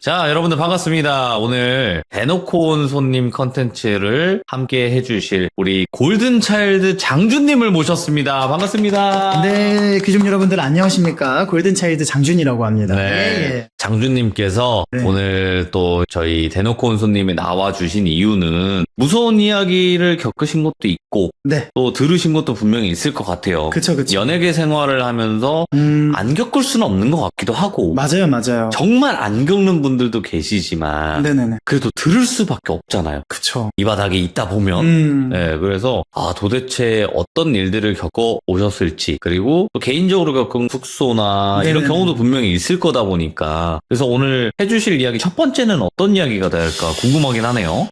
자, 여러분들 반갑습니다. 오늘 대놓고 온 손님 컨텐츠를 함께 해주실 우리 골든차일드 장준님을 모셨습니다. 반갑습니다. 네, 귀족 여러분들 안녕하십니까? 골든차일드 장준이라고 합니다. 네. 예. 장준님께서 네. 오늘 또 저희 대놓고 온 손님에 나와주신 이유는 무서운 이야기를 겪으신 것도 있고 네, 또 들으신 것도 분명히 있을 것 같아요. 그쵸. 연예계 생활을 하면서 안 겪을 수는 없는 것 같기도 하고 맞아요. 정말 안 겪는 분들도 계시지만 네네네. 그래도 들을 수밖에 없잖아요. 그쵸. 이 바닥에 있다 보면 네, 그래서 도대체 어떤 일들을 겪어 오셨을지 그리고 또 개인적으로 겪은 숙소나 이런 네네네. 경우도 분명히 있을 거다 보니까 그래서 오늘 해주실 이야기 첫 번째는 어떤 이야기가 될까 궁금하긴 하네요.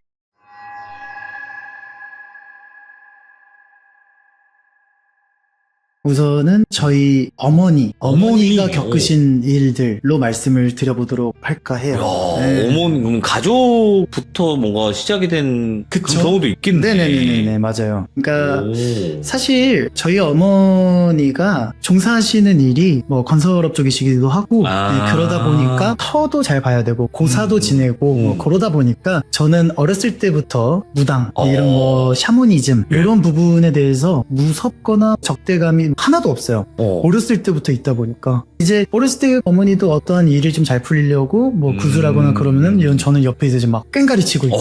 우선은 저희 어머니가 어머니? 겪으신 일들로 말씀을 드려보도록 할까 해요. 야, 네. 어머니 그럼 가족부터 뭔가 시작이 된 그런 그쵸? 경우도 있겠네. 네네네, 맞아요. 그러니까 오. 사실 저희 어머니가 종사하시는 일이 뭐 건설업 쪽이시기도 하고 네, 그러다 보니까 터도 잘 봐야 되고 고사도 지내고 뭐 그러다 보니까 저는 어렸을 때부터 무당 이런 뭐 샤머니즘 이런 부분에 대해서 무섭거나 적대감이 하나도 없어요. 어렸을 때부터 있다 보니까 이제 어렸을 때 어머니도 어떠한 일을 좀 잘 풀리려고 뭐 구슬하거나 그러면은 이런 저는 옆에 이제 막 꽹가리 치고 있고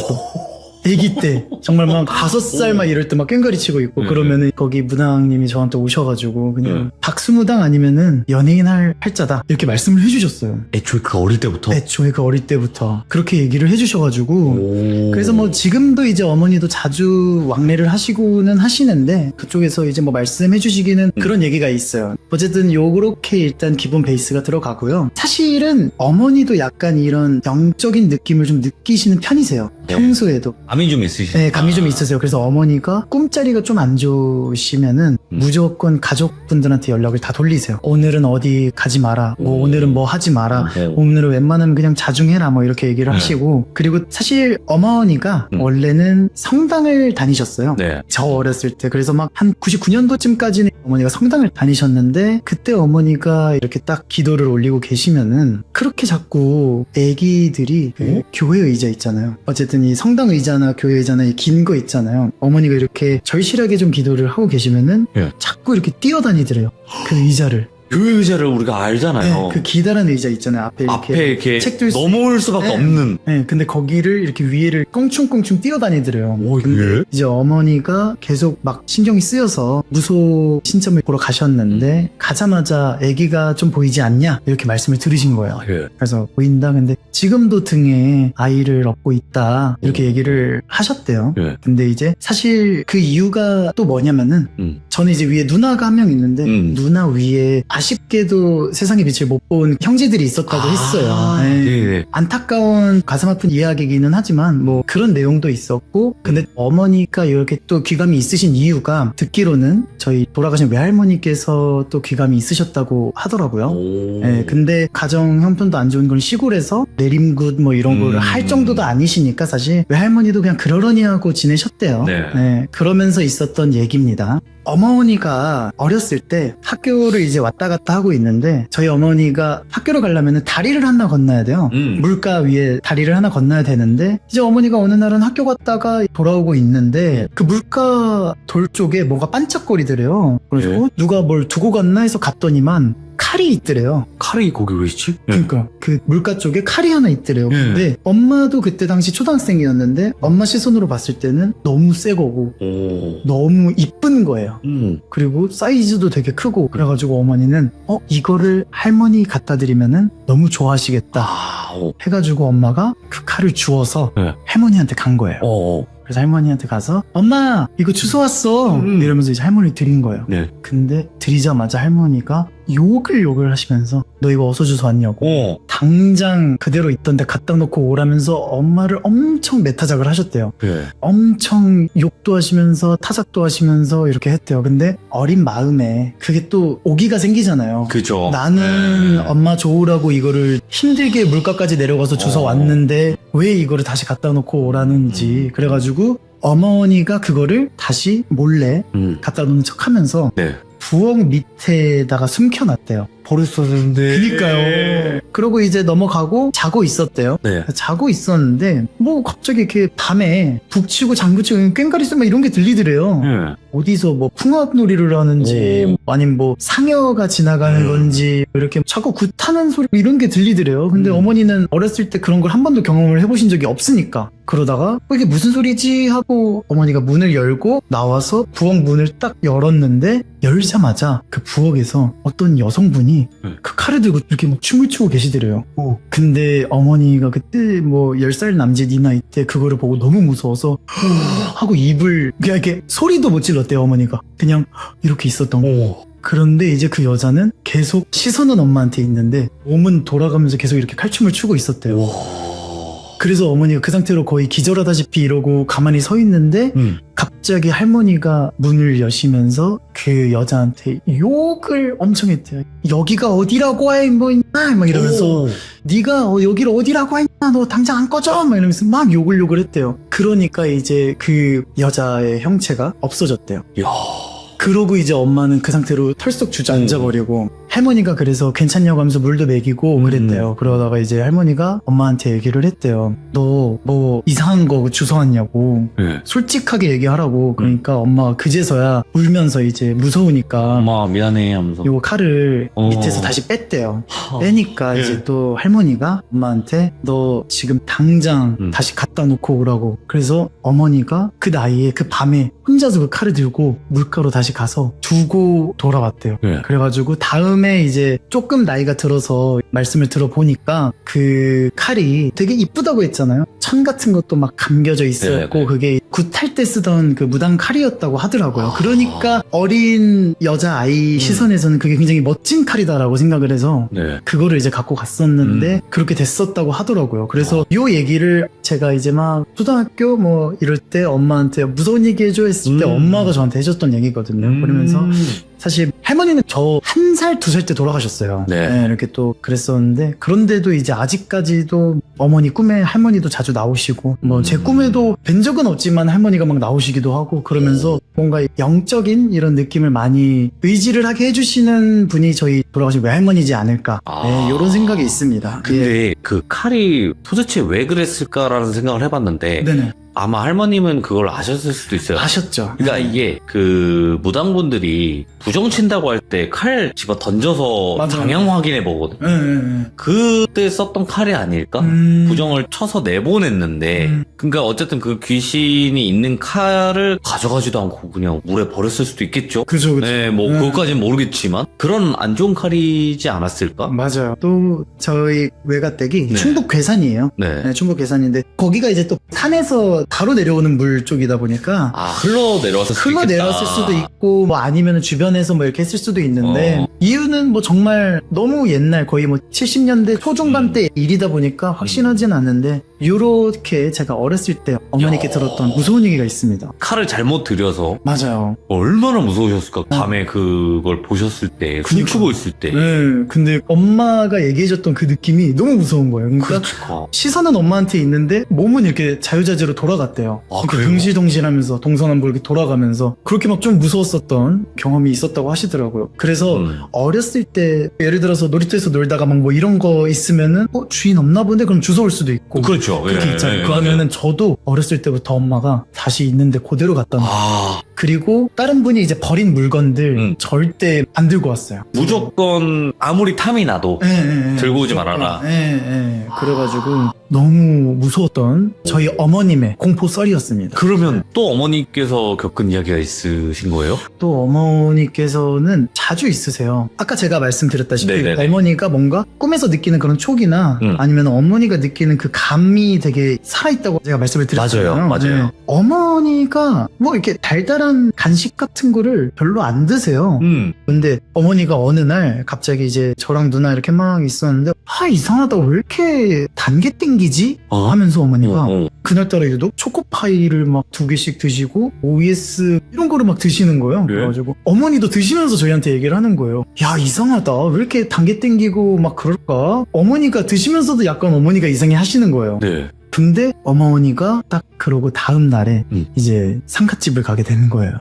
아기 때 정말 막 5살 막 이럴 때 막 꽹가리 치고 있고 그러면은 거기 무당님이 저한테 오셔가지고 그냥 박수무당 아니면은 연예인 할 팔자다 이렇게 말씀을 해주셨어요. 애초에 그 어릴 때부터? 애초에 그 어릴 때부터 그렇게 얘기를 해주셔가지고 그래서 뭐 지금도 이제 어머니도 자주 왕래를 하시고는 하시는데 그쪽에서 이제 뭐 말씀해 주시기는 그런 얘기가 있어요. 어쨌든 요렇게 일단 기본 베이스가 들어가고요. 사실은 어머니도 약간 이런 영적인 느낌을 좀 느끼시는 편이세요. 평소에도. 감이 좀 있으시죠? 네, 감이 좀 있으세요. 그래서 어머니가 꿈자리가 좀 안 좋으시면은 무조건 가족분들한테 연락을 다 돌리세요. 오늘은 어디 가지 마라. 뭐 오늘은 뭐 하지 마라. 오늘은 웬만하면 그냥 자중해라. 뭐 이렇게 얘기를 하시고 그리고 사실 어머니가 원래는 성당을 다니셨어요. 네. 저 어렸을 때. 그래서 막 한 99년도쯤까지는 어머니가 성당을 다니셨는데 그때 어머니가 이렇게 딱 기도를 올리고 계시면은 그렇게 자꾸 애기들이 그 교회 의자 있잖아요. 어쨌든 이 성당 의자나 교회 의자나 이 긴 거 있잖아요. 어머니가 이렇게 절실하게 좀 기도를 하고 계시면은 자꾸 이렇게 뛰어다니더래요. 그 의자를. 교회 의자를 우리가 알잖아요. 네, 그 기다란 의자 있잖아요. 앞에 이렇게 책들 넘어올 수밖에 네. 없는. 네, 근데 거기를 이렇게 위에를 껑충껑충 뛰어다니더래요. 근데 예? 이제 어머니가 계속 막 신경이 쓰여서 무소 신점을 보러 가셨는데 가자마자 아기가 좀 보이지 않냐 이렇게 말씀을 들으신 거예요. 그래서 보인다. 근데 지금도 등에 아이를 업고 있다 이렇게 얘기를 하셨대요. 근데 이제 사실 그 이유가 또 뭐냐면은 저는 이제 위에 누나가 한 명 있는데 누나 위에 아쉽게도 세상의 빛을 못 본 형제들이 있었다고 했어요. 네. 안타까운 가슴 아픈 이야기이기는 하지만 뭐 그런 내용도 있었고 근데 어머니가 이렇게 또 귀감이 있으신 이유가 듣기로는 저희 돌아가신 외할머니께서 또 귀감이 있으셨다고 하더라고요. 네, 근데 가정 형편도 안 좋은 건 시골에서 내림굿 뭐 이런 거를 할 정도도 아니시니까 사실 외할머니도 그냥 그러려니 하고 지내셨대요. 네, 그러면서 있었던 얘기입니다. 어머니가 어렸을 때 학교를 이제 왔다 갔다 하고 있는데 저희 어머니가 학교를 가려면 다리를 하나 건너야 돼요. 물가 위에 다리를 하나 건너야 되는데 이제 어머니가 어느 날은 학교 갔다가 돌아오고 있는데 그 물가 돌 쪽에 뭐가 반짝거리더래요. 그래서 누가 뭘 두고 갔나 해서 갔더니만 칼이 있더래요. 칼이 거기 왜 있지? 그러니까 그 물가 쪽에 칼이 하나 있더래요. 근데 엄마도 그때 당시 초등학생이었는데 엄마 시선으로 봤을 때는 너무 새 거고 너무 이쁜 거예요. 그리고 사이즈도 되게 크고 그래가지고 어머니는 이거를 할머니 갖다 드리면은 너무 좋아하시겠다 해가지고 엄마가 그 칼을 주워서 할머니한테 간 거예요. 그래서 할머니한테 가서 엄마 이거 주워 왔어 이러면서 이제 할머니 드린 거예요. 근데 드리자마자 할머니가 욕을 하시면서 너 이거 어디서 주워 왔냐고 당장 그대로 있던 데 갖다 놓고 오라면서 엄마를 엄청 매타작을 하셨대요. 엄청 욕도 하시면서 타작도 하시면서 이렇게 했대요. 근데 어린 마음에 그게 또 오기가 생기잖아요. 그죠. 나는 엄마 좋으라고 이거를 힘들게 물가까지 내려가서 주워 왔는데 왜 이거를 다시 갖다 놓고 오라는지 그래가지고 어머니가 그거를 다시 몰래 갖다 놓는 척 하면서 부엌 밑에다가 숨겨놨대요. 버렸었는데. 그니까요. 그러고 이제 넘어가고 자고 있었대요. 네. 자고 있었는데 뭐 갑자기 이렇게 밤에 북치고 장구치고 꽹과리 소리 막 이런 게 들리더래요. 네. 어디서 뭐 풍업놀이를 하는지 아니면 뭐 상여가 지나가는 건지 이렇게 자꾸 굿하는 소리 이런 게 들리더래요. 근데 어머니는 어렸을 때 그런 걸 한 번도 경험을 해보신 적이 없으니까 그러다가 이게 무슨 소리지 하고 어머니가 문을 열고 나와서 부엌 문을 딱 열었는데 열자마자 그 부엌에서 어떤 여성분이 그 칼을 들고 이렇게 막 춤을 추고 계시더래요. 근데 어머니가 그때 뭐 10살 남짓 이 나이 때 그거를 보고 너무 무서워서 하고 입을 그냥 이렇게 소리도 못 질렀대요. 어머니가 그냥 이렇게 있었던 거. 그런데 이제 그 여자는 계속 시선은 엄마한테 있는데 몸은 돌아가면서 계속 이렇게 칼춤을 추고 있었대요. 그래서 어머니가 그 상태로 거의 기절하다시피 이러고 가만히 서 있는데 갑자기 할머니가 문을 여시면서 그 여자한테 욕을 엄청 했대요. 여기가 어디라고 해 뭐 막 이러면서 네가 여기를 어디라고 했냐 너 당장 안 꺼져 막 이러면서 막 욕을 했대요. 그러니까 이제 그 여자의 형체가 없어졌대요. 그러고 이제 엄마는 그 상태로 털썩 주저앉아버리고 할머니가 그래서 괜찮냐고 하면서 물도 먹이고 그랬대요. 그러다가 이제 할머니가 엄마한테 얘기를 했대요. 너 뭐 이상한 거 주워왔냐고 솔직하게 얘기하라고. 그러니까 엄마가 그제서야 울면서 이제 무서우니까 엄마 미안해 하면서 요 칼을 밑에서 다시 뺐대요. 빼니까 이제 또 할머니가 엄마한테 너 지금 당장 다시 갖다 놓고 오라고. 그래서 어머니가 그 나이에 그 밤에 혼자서 그 칼을 들고 물가로 다시 가서 두고 돌아왔대요. 그래가지고 다음에 이제 조금 나이가 들어서 말씀을 들어보니까 그 칼이 되게 이쁘다고 했잖아요. 천 같은 것도 막 감겨져 있었고 그게 굿할 때 쓰던 그 무당 칼이었다고 하더라고요. 그러니까 어린 여자아이 시선에서는 그게 굉장히 멋진 칼이다라고 생각을 해서 그거를 이제 갖고 갔었는데 그렇게 됐었다고 하더라고요. 그래서 요 얘기를 제가 이제 막 초등학교 뭐 이럴 때 엄마한테 무서운 얘기 해줘 했을 때 엄마가 저한테 해줬던 얘기거든요. 그러면서 사실 할머니는 저 1살, 2살 때 돌아가셨어요. 네, 이렇게 또 그랬었는데 그런데도 이제 아직까지도 어머니 꿈에 할머니도 자주 나오시고 뭐 제 꿈에도 뵌 적은 없지만 할머니가 막 나오시기도 하고 그러면서 뭔가 영적인 이런 느낌을 많이 의지를 하게 해주시는 분이 저희 돌아가신 외할머니지 않을까 이런 생각이 있습니다. 근데 그 칼이 도대체 왜 그랬을까라는 생각을 해봤는데 네네. 아마 할머님은 그걸 아셨을 수도 있어요. 아셨죠. 그러니까 이게 그 무당분들이 부정 친다고 할 때 칼 집어 던져서 맞아요. 방향 확인해 보거든. 그때 썼던 칼이 아닐까? 부정을 쳐서 내보냈는데 그러니까 어쨌든 그 귀신이 있는 칼을 가져가지도 않고 그냥 물에 버렸을 수도 있겠죠. 그죠. 네, 뭐 그것까지는 모르겠지만 그런 안 좋은 칼이지 않았을까? 맞아요. 또 저희 외가댁이 충북 괴산이에요. 네, 충북 괴산인데 거기가 이제 또 산에서 바로 내려오는 물 쪽이다 보니까 흘러 내려왔을 수도 있겠다. 흘러 내려왔을 수도 있고 뭐 아니면 주변에서 뭐 이렇게 했을 수도 있는데 이유는 뭐 정말 너무 옛날 거의 뭐 70년대 초중반 때 일이다 보니까 확신하진 않는데 요렇게 제가 어렸을 때 어머니께 들었던 무서운 얘기가 있습니다. 칼을 잘못 들여서 맞아요. 얼마나 무서우셨을까? 밤에 그걸 보셨을 때 춤추고 있을 때. 네, 근데 엄마가 얘기해줬던 그 느낌이 너무 무서운 거예요. 그러니까 그렇죠. 시선은 엄마한테 있는데 몸은 이렇게 자유자재로 돌아갔대요. 그러니까 그래요? 등시동실하면서 동서남북 이렇게 돌아가면서 그렇게 막 좀 무서웠었던 경험이 있었다고 하시더라고요. 그래서 어렸을 때 예를 들어서 놀이터에서 놀다가 막 뭐 이런 거 있으면은 주인 없나 본데 그럼 주워올 수도 있고 그렇죠. 그렇게 있잖아요. 그러면은 저도 어렸을 때부터 엄마가 다시 있는데 그대로 갖다 놓고 그리고 다른 분이 이제 버린 물건들 절대 안 들고 왔어요. 무조건 아무리 탐이 나도 들고 오지 말아라. 그래가지고 너무 무서웠던 저희 어머님의 공포 썰이었습니다. 그러면 또 어머니께서 겪은 이야기가 있으신 거예요? 또 어머니께서는 자주 있으세요. 아까 제가 말씀드렸다시피 네네네. 어머니가 뭔가 꿈에서 느끼는 그런 촉이나 아니면 어머니가 느끼는 그 감이 되게 살아있다고 제가 말씀을 드렸잖아요. 맞아요. 어머니가 뭐 이렇게 달달한 간식 같은 거를 별로 안 드세요. 근데 어머니가 어느 날 갑자기 이제 저랑 누나 이렇게 막 있었는데 이상하다 왜 이렇게 단 게 땡기지? 하면서 어머니가 그날따라 유독 초코파이를 막 2개씩 드시고 OS 이런 거를 막 드시는 거예요. 그래가지고 어머니도 드시면서 저희한테 얘기를 하는 거예요. 야 이상하다 왜 이렇게 단 게 땡기고 막 그럴까? 어머니가 드시면서도 약간 어머니가 이상해 하시는 거예요. 근데 어머니가 딱 그러고 다음 날에 이제 상갓집을 가게 되는 거예요.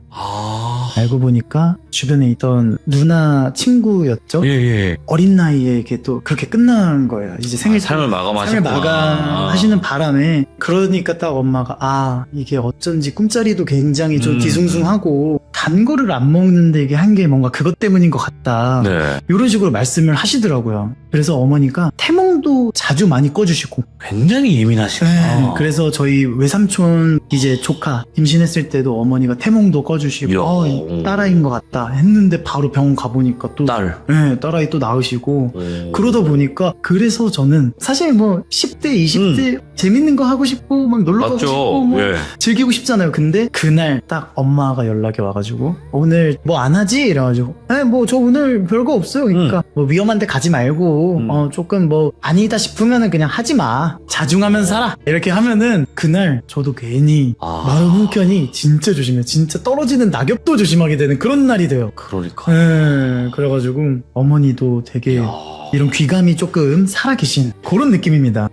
알고 보니까 주변에 있던 누나 친구였죠. 예. 어린 나이에 이게 또 그렇게 끝난 거예요. 이제 생일 삶을 마감하셨구나. 삶을 마감하시는 바람에 그러니까 딱 엄마가 이게 어쩐지 꿈자리도 굉장히 좀 뒤숭숭하고 단 거를 안 먹는데 이게 한 게 뭔가 그것 때문인 것 같다. 네. 이런 식으로 말씀을 하시더라고요. 그래서 어머니가 태몽도 자주 많이 꺼주시고 굉장히 예민하시구나. 그래서 저희 외삼촌 이제 조카 임신했을 때도 어머니가 태몽도 꺼주시고 이야. 딸아이인 것 같다 했는데 바로 병원 가보니까 또 딸. 네, 딸아이 또 낳으시고 그러다 보니까 그래서 저는 사실 뭐 10대 20대 재밌는 거 하고 싶고 막 놀러 가고 맞죠. 싶고 뭐 예. 즐기고 싶잖아요. 근데 그날 딱 엄마가 연락이 와가지고 오늘 뭐 안 하지? 이래가지고 뭐 저 오늘 별거 없어요. 그러니까 뭐 위험한 데 가지 말고 조금 뭐 아니다 싶으면은 그냥 하지 마. 자중하면서 살아. 이렇게 하면은 그날 저도 괜히 마음 한켠이 진짜 조심해. 진짜 떨어지는 낙엽도 조심하게 되는 그런 날이 돼요. 그러니까. 그래가지고 어머니도 되게 이야. 이런 귀감이 조금 살아계신 그런 느낌입니다.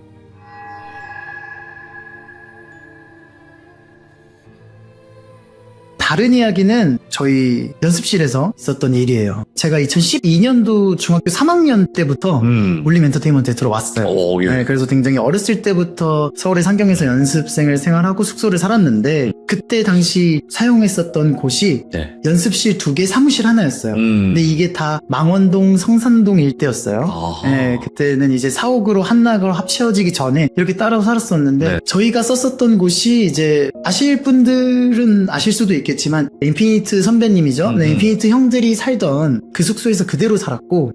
다른 이야기는 저희 연습실에서 있었던 일이에요. 제가 2012년도 중학교 3학년 때부터 울림 엔터테인먼트에 들어왔어요. 예. 네, 그래서 굉장히 어렸을 때부터 서울의 상경에서 연습생을 생활하고 숙소를 살았는데 그때 당시 사용했었던 곳이 네. 연습실 2개, 사무실 하나였어요. 음. 근데 이게 다 망원동, 성산동 일대였어요. 아하. 네, 그때는 이제 사옥으로 한락으로 합쳐지기 전에 이렇게 따라서 살았었는데 네. 저희가 썼었던 곳이 이제 아실 분들은 아실 수도 있겠지만 인피니트 선배님이죠. 네, 인피니트 형들이 살던 그 숙소에서 그대로 살았고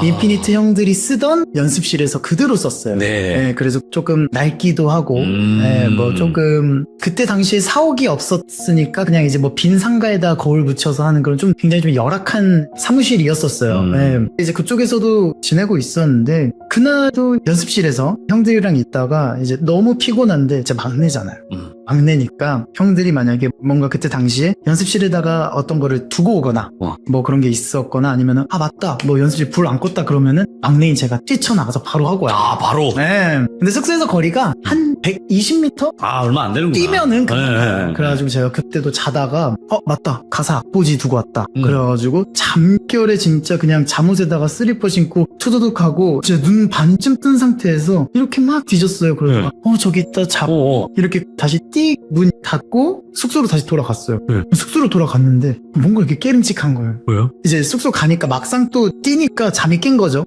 인피니트 형들이 쓰던 연습실에서 그대로 썼어요. 네. 그래서 조금 낡기도 하고 뭐 조금 그때 당시에 사옥이 없었으니까 그냥 이제 뭐 빈 상가에다 거울 붙여서 하는 그런 좀 굉장히 좀 열악한 사무실이었었어요. 이제 그쪽에서도 지내고 있었는데 그날도 연습실에서 형들이랑 있다가 이제 너무 피곤한데 제 막내잖아요. 막내니까 형들이 만약에 뭔가 그때 당시에 연습실에다가 어떤 거를 두고 오거나 뭐 그런 게 있었거나 아니면은 맞다 뭐 연습실 불 안 껐다 그러면은 막내인 제가 뛰쳐나가서 바로 하고 와요. 바로? 네. 근데 숙소에서 거리가 한 120m? 얼마 안 되는구나. 뛰면은 네. 그래가지고 제가 그때도 자다가 맞다 가사 악보지 두고 왔다 그래가지고 잠결에 진짜 그냥 잠옷에다가 슬리퍼 신고 투두둑하고 진짜 눈 반쯤 뜬 상태에서 이렇게 막 뒤졌어요. 그래서 저기 있다 잡고 이렇게 다시 띡 문 닫고 숙소로 다시 돌아갔어요. 숙소로 돌아갔는데 뭔가 이렇게 깨름직한 거예요. 왜요? 이제 숙소 가니까 막상 또 뛰니까 잠이 깬 거죠.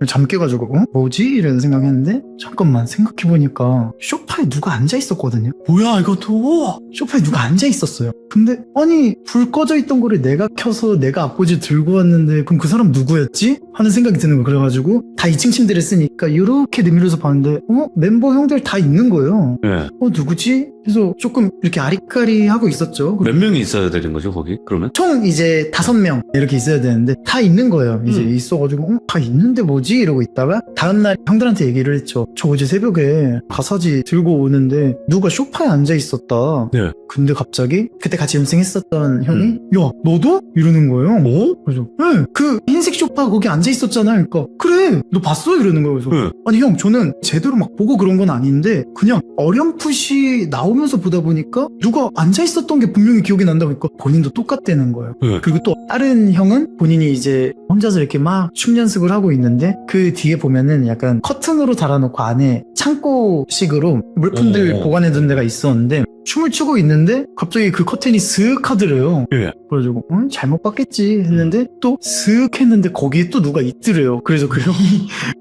잠 깨가지고 뭐지? 이런 생각했는데 잠깐만 생각해보니까 소파에 누가 앉아있었거든요. 뭐야 이것도 소파에 누가 앉아있었어요. 근데 아니 불 꺼져 있던 거를 내가 켜서 내가 앞꽂이 들고 왔는데 그럼 그 사람 누구였지? 하는 생각이 드는 거예요. 그래가지고 다 2층 침대를 쓰니까 이렇게 내밀어서 봤는데 멤버 형들 다 있는 거예요. 누구지? 그래서 조금 이렇게 아리까리하고 있었죠. 몇 명이 있어야 되는 거죠 거기 그러면? 총 이제 5명 이렇게 있어야 되는데 다 있는 거예요. 이제 있어가지고 다 있는데 뭐지? 이러고 있다가 다음날 형들한테 얘기를 했죠. 저 어제 새벽에 가사지 들고 오는데 누가 소파에 앉아 있었다. 네. 근데 갑자기 그때 같이 연습생했었던 형이 야 너도? 이러는 거예요. 그래서 네, 그 흰색 소파 거기 앉아 있었잖아. 그러니까 그래 너 봤어? 이러는 거예요. 그래서 아니 형 저는 제대로 막 보고 그런 건 아닌데 그냥 어렴풋이 나오면서 보다 보니까 누가 앉아 있었던 게 분명히 기억이 난다고 하니까 본인도 똑같다는 거예요. 그리고 또 다른 형은 본인이 이제 혼자서 이렇게 막 춤 연습을 하고 있는데 그 뒤에 보면은 약간 커튼으로 달아놓고 안에 창고식으로 물품들 보관해둔 데가 있었는데 춤을 추고 있는데 갑자기 그 커튼이 슥 하더래요. 그래가지고 잘못 봤겠지 했는데 또 슥 했는데 거기에 또 누가 있더래요. 그래서 그 형이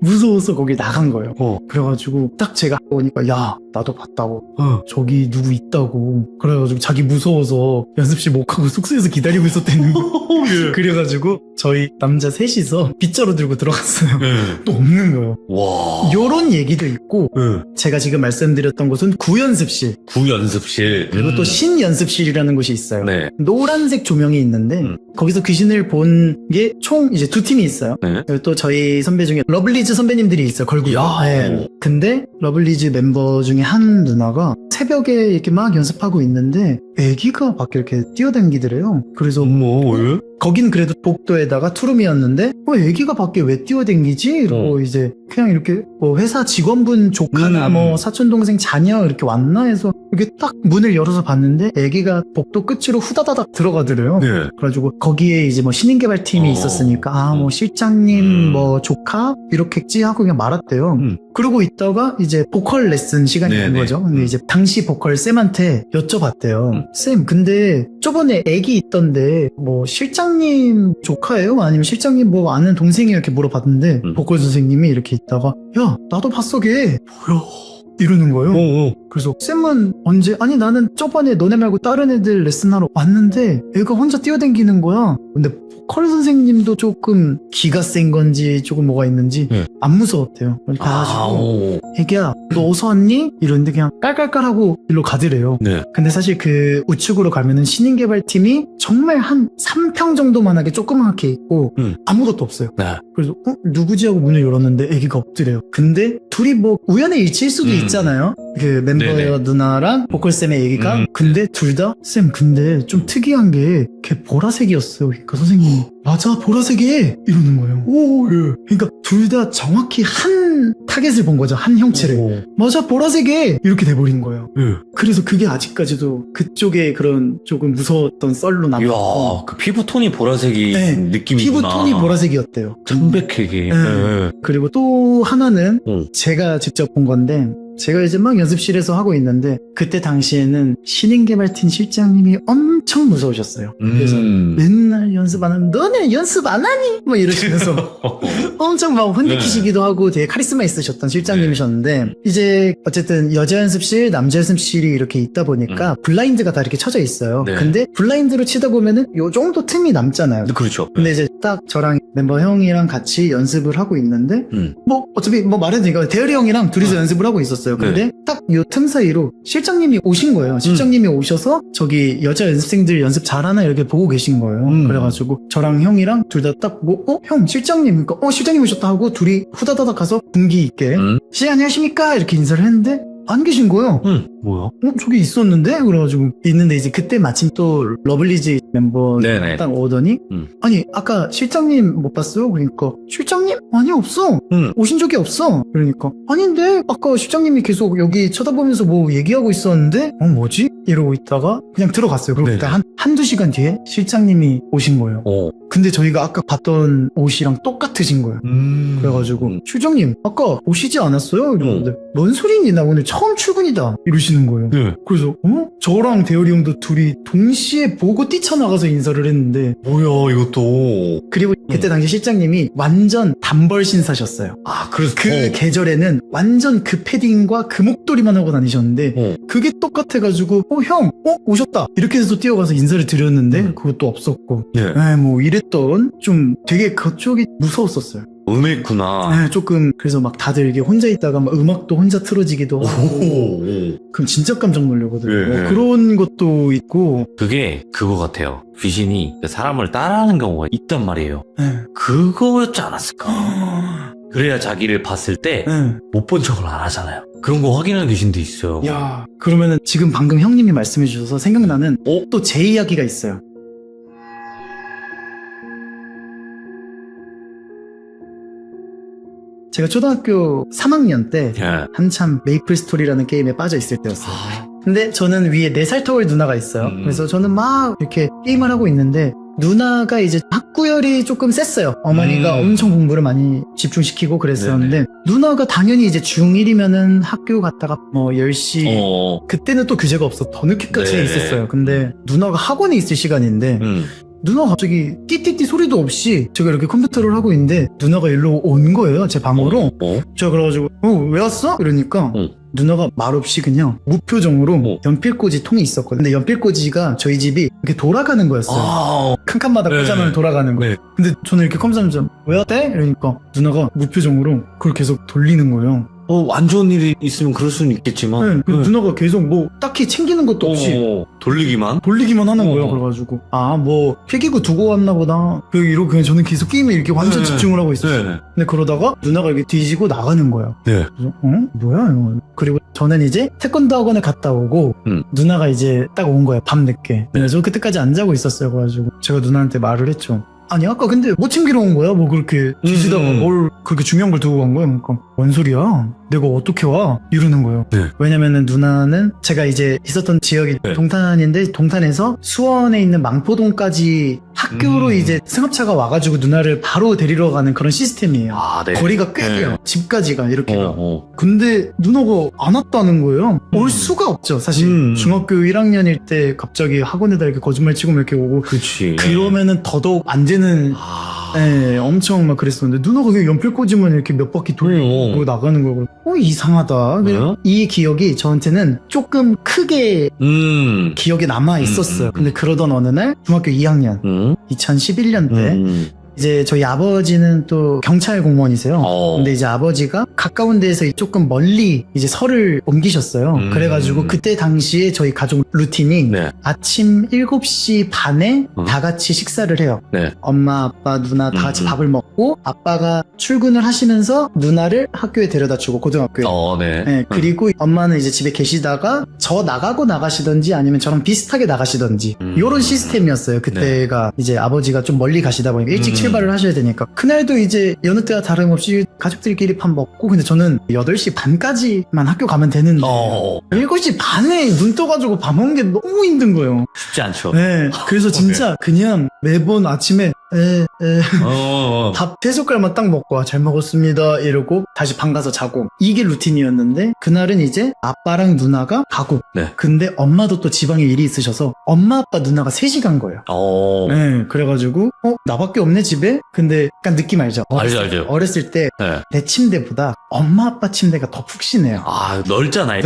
무서워서 거기 나간 거예요. 그래가지고 딱 제가 보니까 야 나도 봤다고 저기 누구 있다고 그래가지고 자기 무서워서 연습실 못 가고 숙소에서 기다리고 있었다는 거. 그래가지고 저희 남자 셋이서 빗자루 들고 들어갔어요. 또 없는 거예요. 와. 요런 얘기도 있고 제가 지금 말씀드렸던 곳은 구연습실. 구연습실. 연습실. 그리고 또 신연습실이라는 곳이 있어요. 네. 노란색 조명이 있는데 거기서 귀신을 본 게 총 이제 두 팀이 있어요. 네. 그리고 또 저희 선배 중에 러블리즈 선배님들이 있어요. 걸그룹. 야. 네. 근데 러블리즈 멤버 중에 한 누나가 새벽에 이렇게 막 연습하고 있는데 애기가 밖에 이렇게 뛰어다니더래요. 그래서 왜? 거긴 그래도 복도에다가 투룸이었는데 애기가 밖에 왜 뛰어다니지? 이러고 이제 그냥 이렇게 뭐 회사 직원분 조카나 뭐 사촌동생 자녀 이렇게 왔나 해서 이렇게 딱 문을 열어서 봤는데 애기가 복도 끝으로 후다다닥 들어가더래요. 네. 그래가지고 거기에 이제 뭐 신인개발팀이 있었으니까 아 뭐 실장님 뭐 조카 이렇게지 하고 그냥 말았대요. 그러고 있다가 이제 보컬 레슨 시간이 된 네네. 거죠. 근데 이제 당시 보컬 쌤한테 여쭤봤대요. 쌤 근데 저번에 애기 있던데 뭐 실장님 조카예요? 아니면 실장님 뭐 아는 동생이에요? 이렇게 물어봤는데 보컬 선생님이 이렇게 있다가 야 나도 봤어 걔 뭐야 이러는 거예요. 그래서 쌤은 언제? 아니 나는 저번에 너네 말고 다른 애들 레슨하러 왔는데 애가 혼자 뛰어다니는 거야. 근데 보컬 선생님도 조금 기가 센 건지 조금 뭐가 있는지 안 무서웠대요. 가가지고 애기야 너 어디서 왔니? 이러는데 그냥 깔깔깔하고 일로 가더래요. 네. 근데 사실 그 우측으로 가면은 신인개발팀이 정말 한 3평 정도만하게 조그맣게 있고 아무것도 없어요. 네. 그래서 누구지 하고 문을 열었는데 애기가 없더래요. 근데 둘이 뭐 우연의 일치일 수도 있잖아요. 그 멤버 네네. 누나랑 보컬쌤의 얘기가 근데 둘 다 쌤 근데 좀 특이한 게 걔 보라색이었어요. 그러니까 선생님이 맞아 보라색이 이러는 거예요. 오, 예. 그러니까 둘 다 정확히 한 타겟을 본 거죠. 한 형체를. 맞아 보라색이 이렇게 돼버린 거예요. 그래서 그게 아직까지도 그쪽에 그런 조금 무서웠던 썰로 남았고 이야, 그 피부톤이 보라색이 네. 느낌이구나. 피부톤이 보라색이었대요. 창백하게. 네. 그리고 또 하나는 응. 제가 직접 본 건데 제가 이제 막 연습실에서 하고 있는데 그때 당시에는 신인개발팀 실장님이 엄청 무서우셨어요. 그래서 맨날 연습 안 하면 너네 연습 안 하니? 뭐 이러시면서 엄청 막 혼내키시기도 하고 되게 카리스마 있으셨던 실장님이셨는데 이제 어쨌든 여자 연습실, 남자 연습실이 이렇게 있다 보니까 블라인드가 다 이렇게 쳐져 있어요. 네. 근데 블라인드로 치다 보면은 요 정도 틈이 남잖아요. 그렇죠. 근데 이제 딱 저랑 멤버 형이랑 같이 연습을 하고 있는데 뭐 어차피 뭐 말해도 되니까 대열이 형이랑 둘이서 연습을 하고 있었어요. 근데 딱 요 틈 사이로 실장님이 오신 거예요. 실장님이 오셔서 저기 여자 연습생들 연습 잘하나 이렇게 보고 계신 거예요. 그래가지고 저랑 형이랑 둘 다 딱 뭐 형 실장님 그러니까 실장님 오셨다 하고 둘이 후다다닥 가서 분기 있게 씨 안녕하십니까 이렇게 인사를 했는데 안 계신 거예요. 뭐야? 저기 있었는데? 그래가지고 있는데 이제 그때 마침 또 러블리즈 멤버 네네. 딱 오더니 아니 아까 실장님 못 봤어요? 그러니까 실장님? 아니 없어. 오신 적이 없어. 그러니까 아닌데 아까 실장님이 계속 여기 쳐다보면서 뭐 얘기하고 있었는데 뭐지? 이러고 있다가 그냥 들어갔어요. 그리고 그때 한두 시간 뒤에 실장님이 오신 거예요. 근데 저희가 아까 봤던 옷이랑 똑같으신 거예요. 그래가지고 실장님 아까 오시지 않았어요? 이러는데 뭔 소리니 나 오늘 처음 출근이다 이러시는 거예요. 그래서 저랑 대열이 형도 둘이 동시에 보고 뛰쳐나가서 인사를 했는데 뭐야 이것도. 그리고 그때 당시 실장님이 완전 단벌 신사셨어요. 아 그래서 그 계절에는 완전 그 패딩과 그 목도리만 하고 다니셨는데 그게 똑같아가지고 형 오셨다 이렇게 해서 뛰어가서 인사를 드렸는데 그것도 없었고 뭐 이랬던 좀 되게 그쪽이 무서웠었어요. 의외구나. 네, 조금 그래서 막 다들 이게 혼자 있다가 막 음악도 혼자 틀어지기도 하고 그럼 진짜 깜짝 놀라거든요. 그런 것도 있고 그게 그거 같아요. 귀신이 사람을 따라하는 경우가 있단 말이에요. 그거였지 않았을까? 그래야 자기를 봤을 때 못 본 척을 안 하잖아요. 그런 거 확인하는 귀신도 있어요. 야 그러면은 지금 방금 형님이 말씀해 주셔서 생각나는 또 제 이야기가 있어요. 제가 초등학교 3학년 때 한참 메이플 스토리라는 게임에 빠져 있을 때였어요. 근데 저는 위에 4살 터울 누나가 있어요. 그래서 저는 막 이렇게 게임을 하고 있는데 누나가 이제 학구열이 조금 셌어요. 어머니가 엄청 공부를 많이 집중시키고 그랬었는데 누나가 당연히 이제 중1이면은 학교 갔다가 뭐 10시 그때는 또 규제가 없어 더 늦게까지 있었어요. 근데 누나가 학원에 있을 시간인데 누나가 갑자기 띠띠띠 소리도 없이 제가 이렇게 컴퓨터를 하고 있는데 누나가 일로 온 거예요. 제 방으로. 제가 그래가지고 왜 왔어? 이러니까 누나가 말없이 그냥 무표정으로 연필꽂이 통이 있었거든요. 근데 연필꽂이가 저희 집이 이렇게 돌아가는 거였어요. 칸칸마다 꽂아놓으면 돌아가는 거예요. 근데 저는 이렇게 컴퓨터하면서 왜 왔대? 이러니까 누나가 무표정으로 그걸 계속 돌리는 거예요. 안 좋은 일이 있으면 그럴 수는 있겠지만. 네, 그 누나가 계속 뭐 딱히 챙기는 것도 없이 돌리기만? 돌리기만 하는 거예요. 그래가지고 뭐 필기구 두고 왔나 보다. 이러고 그냥 저는 계속 게임에 이렇게 완전 집중을 하고 있었어요. 네. 근데 그러다가 누나가 이렇게 뒤지고 나가는 거예요. 네. 그래서 뭐야 이거. 그리고 저는 이제 태권도 학원에 갔다 오고 누나가 이제 딱 온 거예요. 밤늦게. 네. 저 그때까지 안 자고 있었어요. 그래가지고 제가 누나한테 말을 했죠. 아니 아까 근데 뭐 챙기러 온 거야? 뭐 그렇게 뒤지다가 뭘 그렇게 중요한 걸 두고 간 거야? 그러니까 뭔 소리야? 내가 어떻게 와? 이러는 거예요. 네. 왜냐면은 누나는 제가 이제 있었던 지역이 네. 동탄인데 동탄에서 수원에 있는 망포동까지 학교로 이제 승합차가 와가지고 누나를 바로 데리러 가는 그런 시스템이에요. 네. 거리가 꽤 돼요. 네. 집까지가 이렇게. 어. 근데 누나가 안 왔다는 거예요. 올 수가 없죠. 사실 중학교 1학년일 때 갑자기 학원에다 이렇게 거짓말 치고 이렇게 오고 그치. 그러면은 더더욱 안 되는 네, 엄청 막 그랬었는데 누나가 그냥 연필 꽂으면 이렇게 몇 바퀴 돌고 나가는 거고 이상하다. 근데 이 기억이 저한테는 조금 크게 기억에 남아 있었어요. 근데 그러던 어느 날 중학교 2학년 2011년 때 이제 저희 아버지는 또 경찰 공무원이세요. 근데 이제 아버지가 가까운 데에서 조금 멀리 이제 설을 옮기셨어요. 그래가지고 그때 당시에 저희 가족 루틴이 네. 아침 7시 반에 다 같이 식사를 해요. 네. 엄마, 아빠, 누나 다 같이 밥을 먹고 아빠가 출근을 하시면서 누나를 학교에 데려다 주고 고등학교에. 네. 네, 그리고 엄마는 이제 집에 계시다가 저 나가고 나가시던지 아니면 저랑 비슷하게 나가시던지 요런 시스템이었어요. 그때가 이제 아버지가 좀 멀리 가시다 보니까 일찍 출발을 하셔야 되니까 그날도 이제 여느 때와 다름없이 가족들끼리 밥 먹고 근데 저는 8시 반까지만 학교 가면 되는데 7시 반에 눈 떠가지고 밥 먹는 게 너무 힘든 거예요. 쉽지 않죠. 네, 그래서 진짜 그냥 매번 아침에 밥 3숟갈만 딱 먹고 잘 먹었습니다 이러고 다시 방 가서 자고 이게 루틴이었는데 그날은 이제 아빠랑 누나가 가고 네. 근데 엄마도 또 지방에 일이 있으셔서 엄마 아빠 누나가 셋이 간 거예요. 네, 그래가지고 나밖에 없네 집에? 근데 약간 느낌 알죠? 알죠. 어렸을 때 내 침대보다 엄마 아빠 침대가 더 푹신해요. 넓잖아요.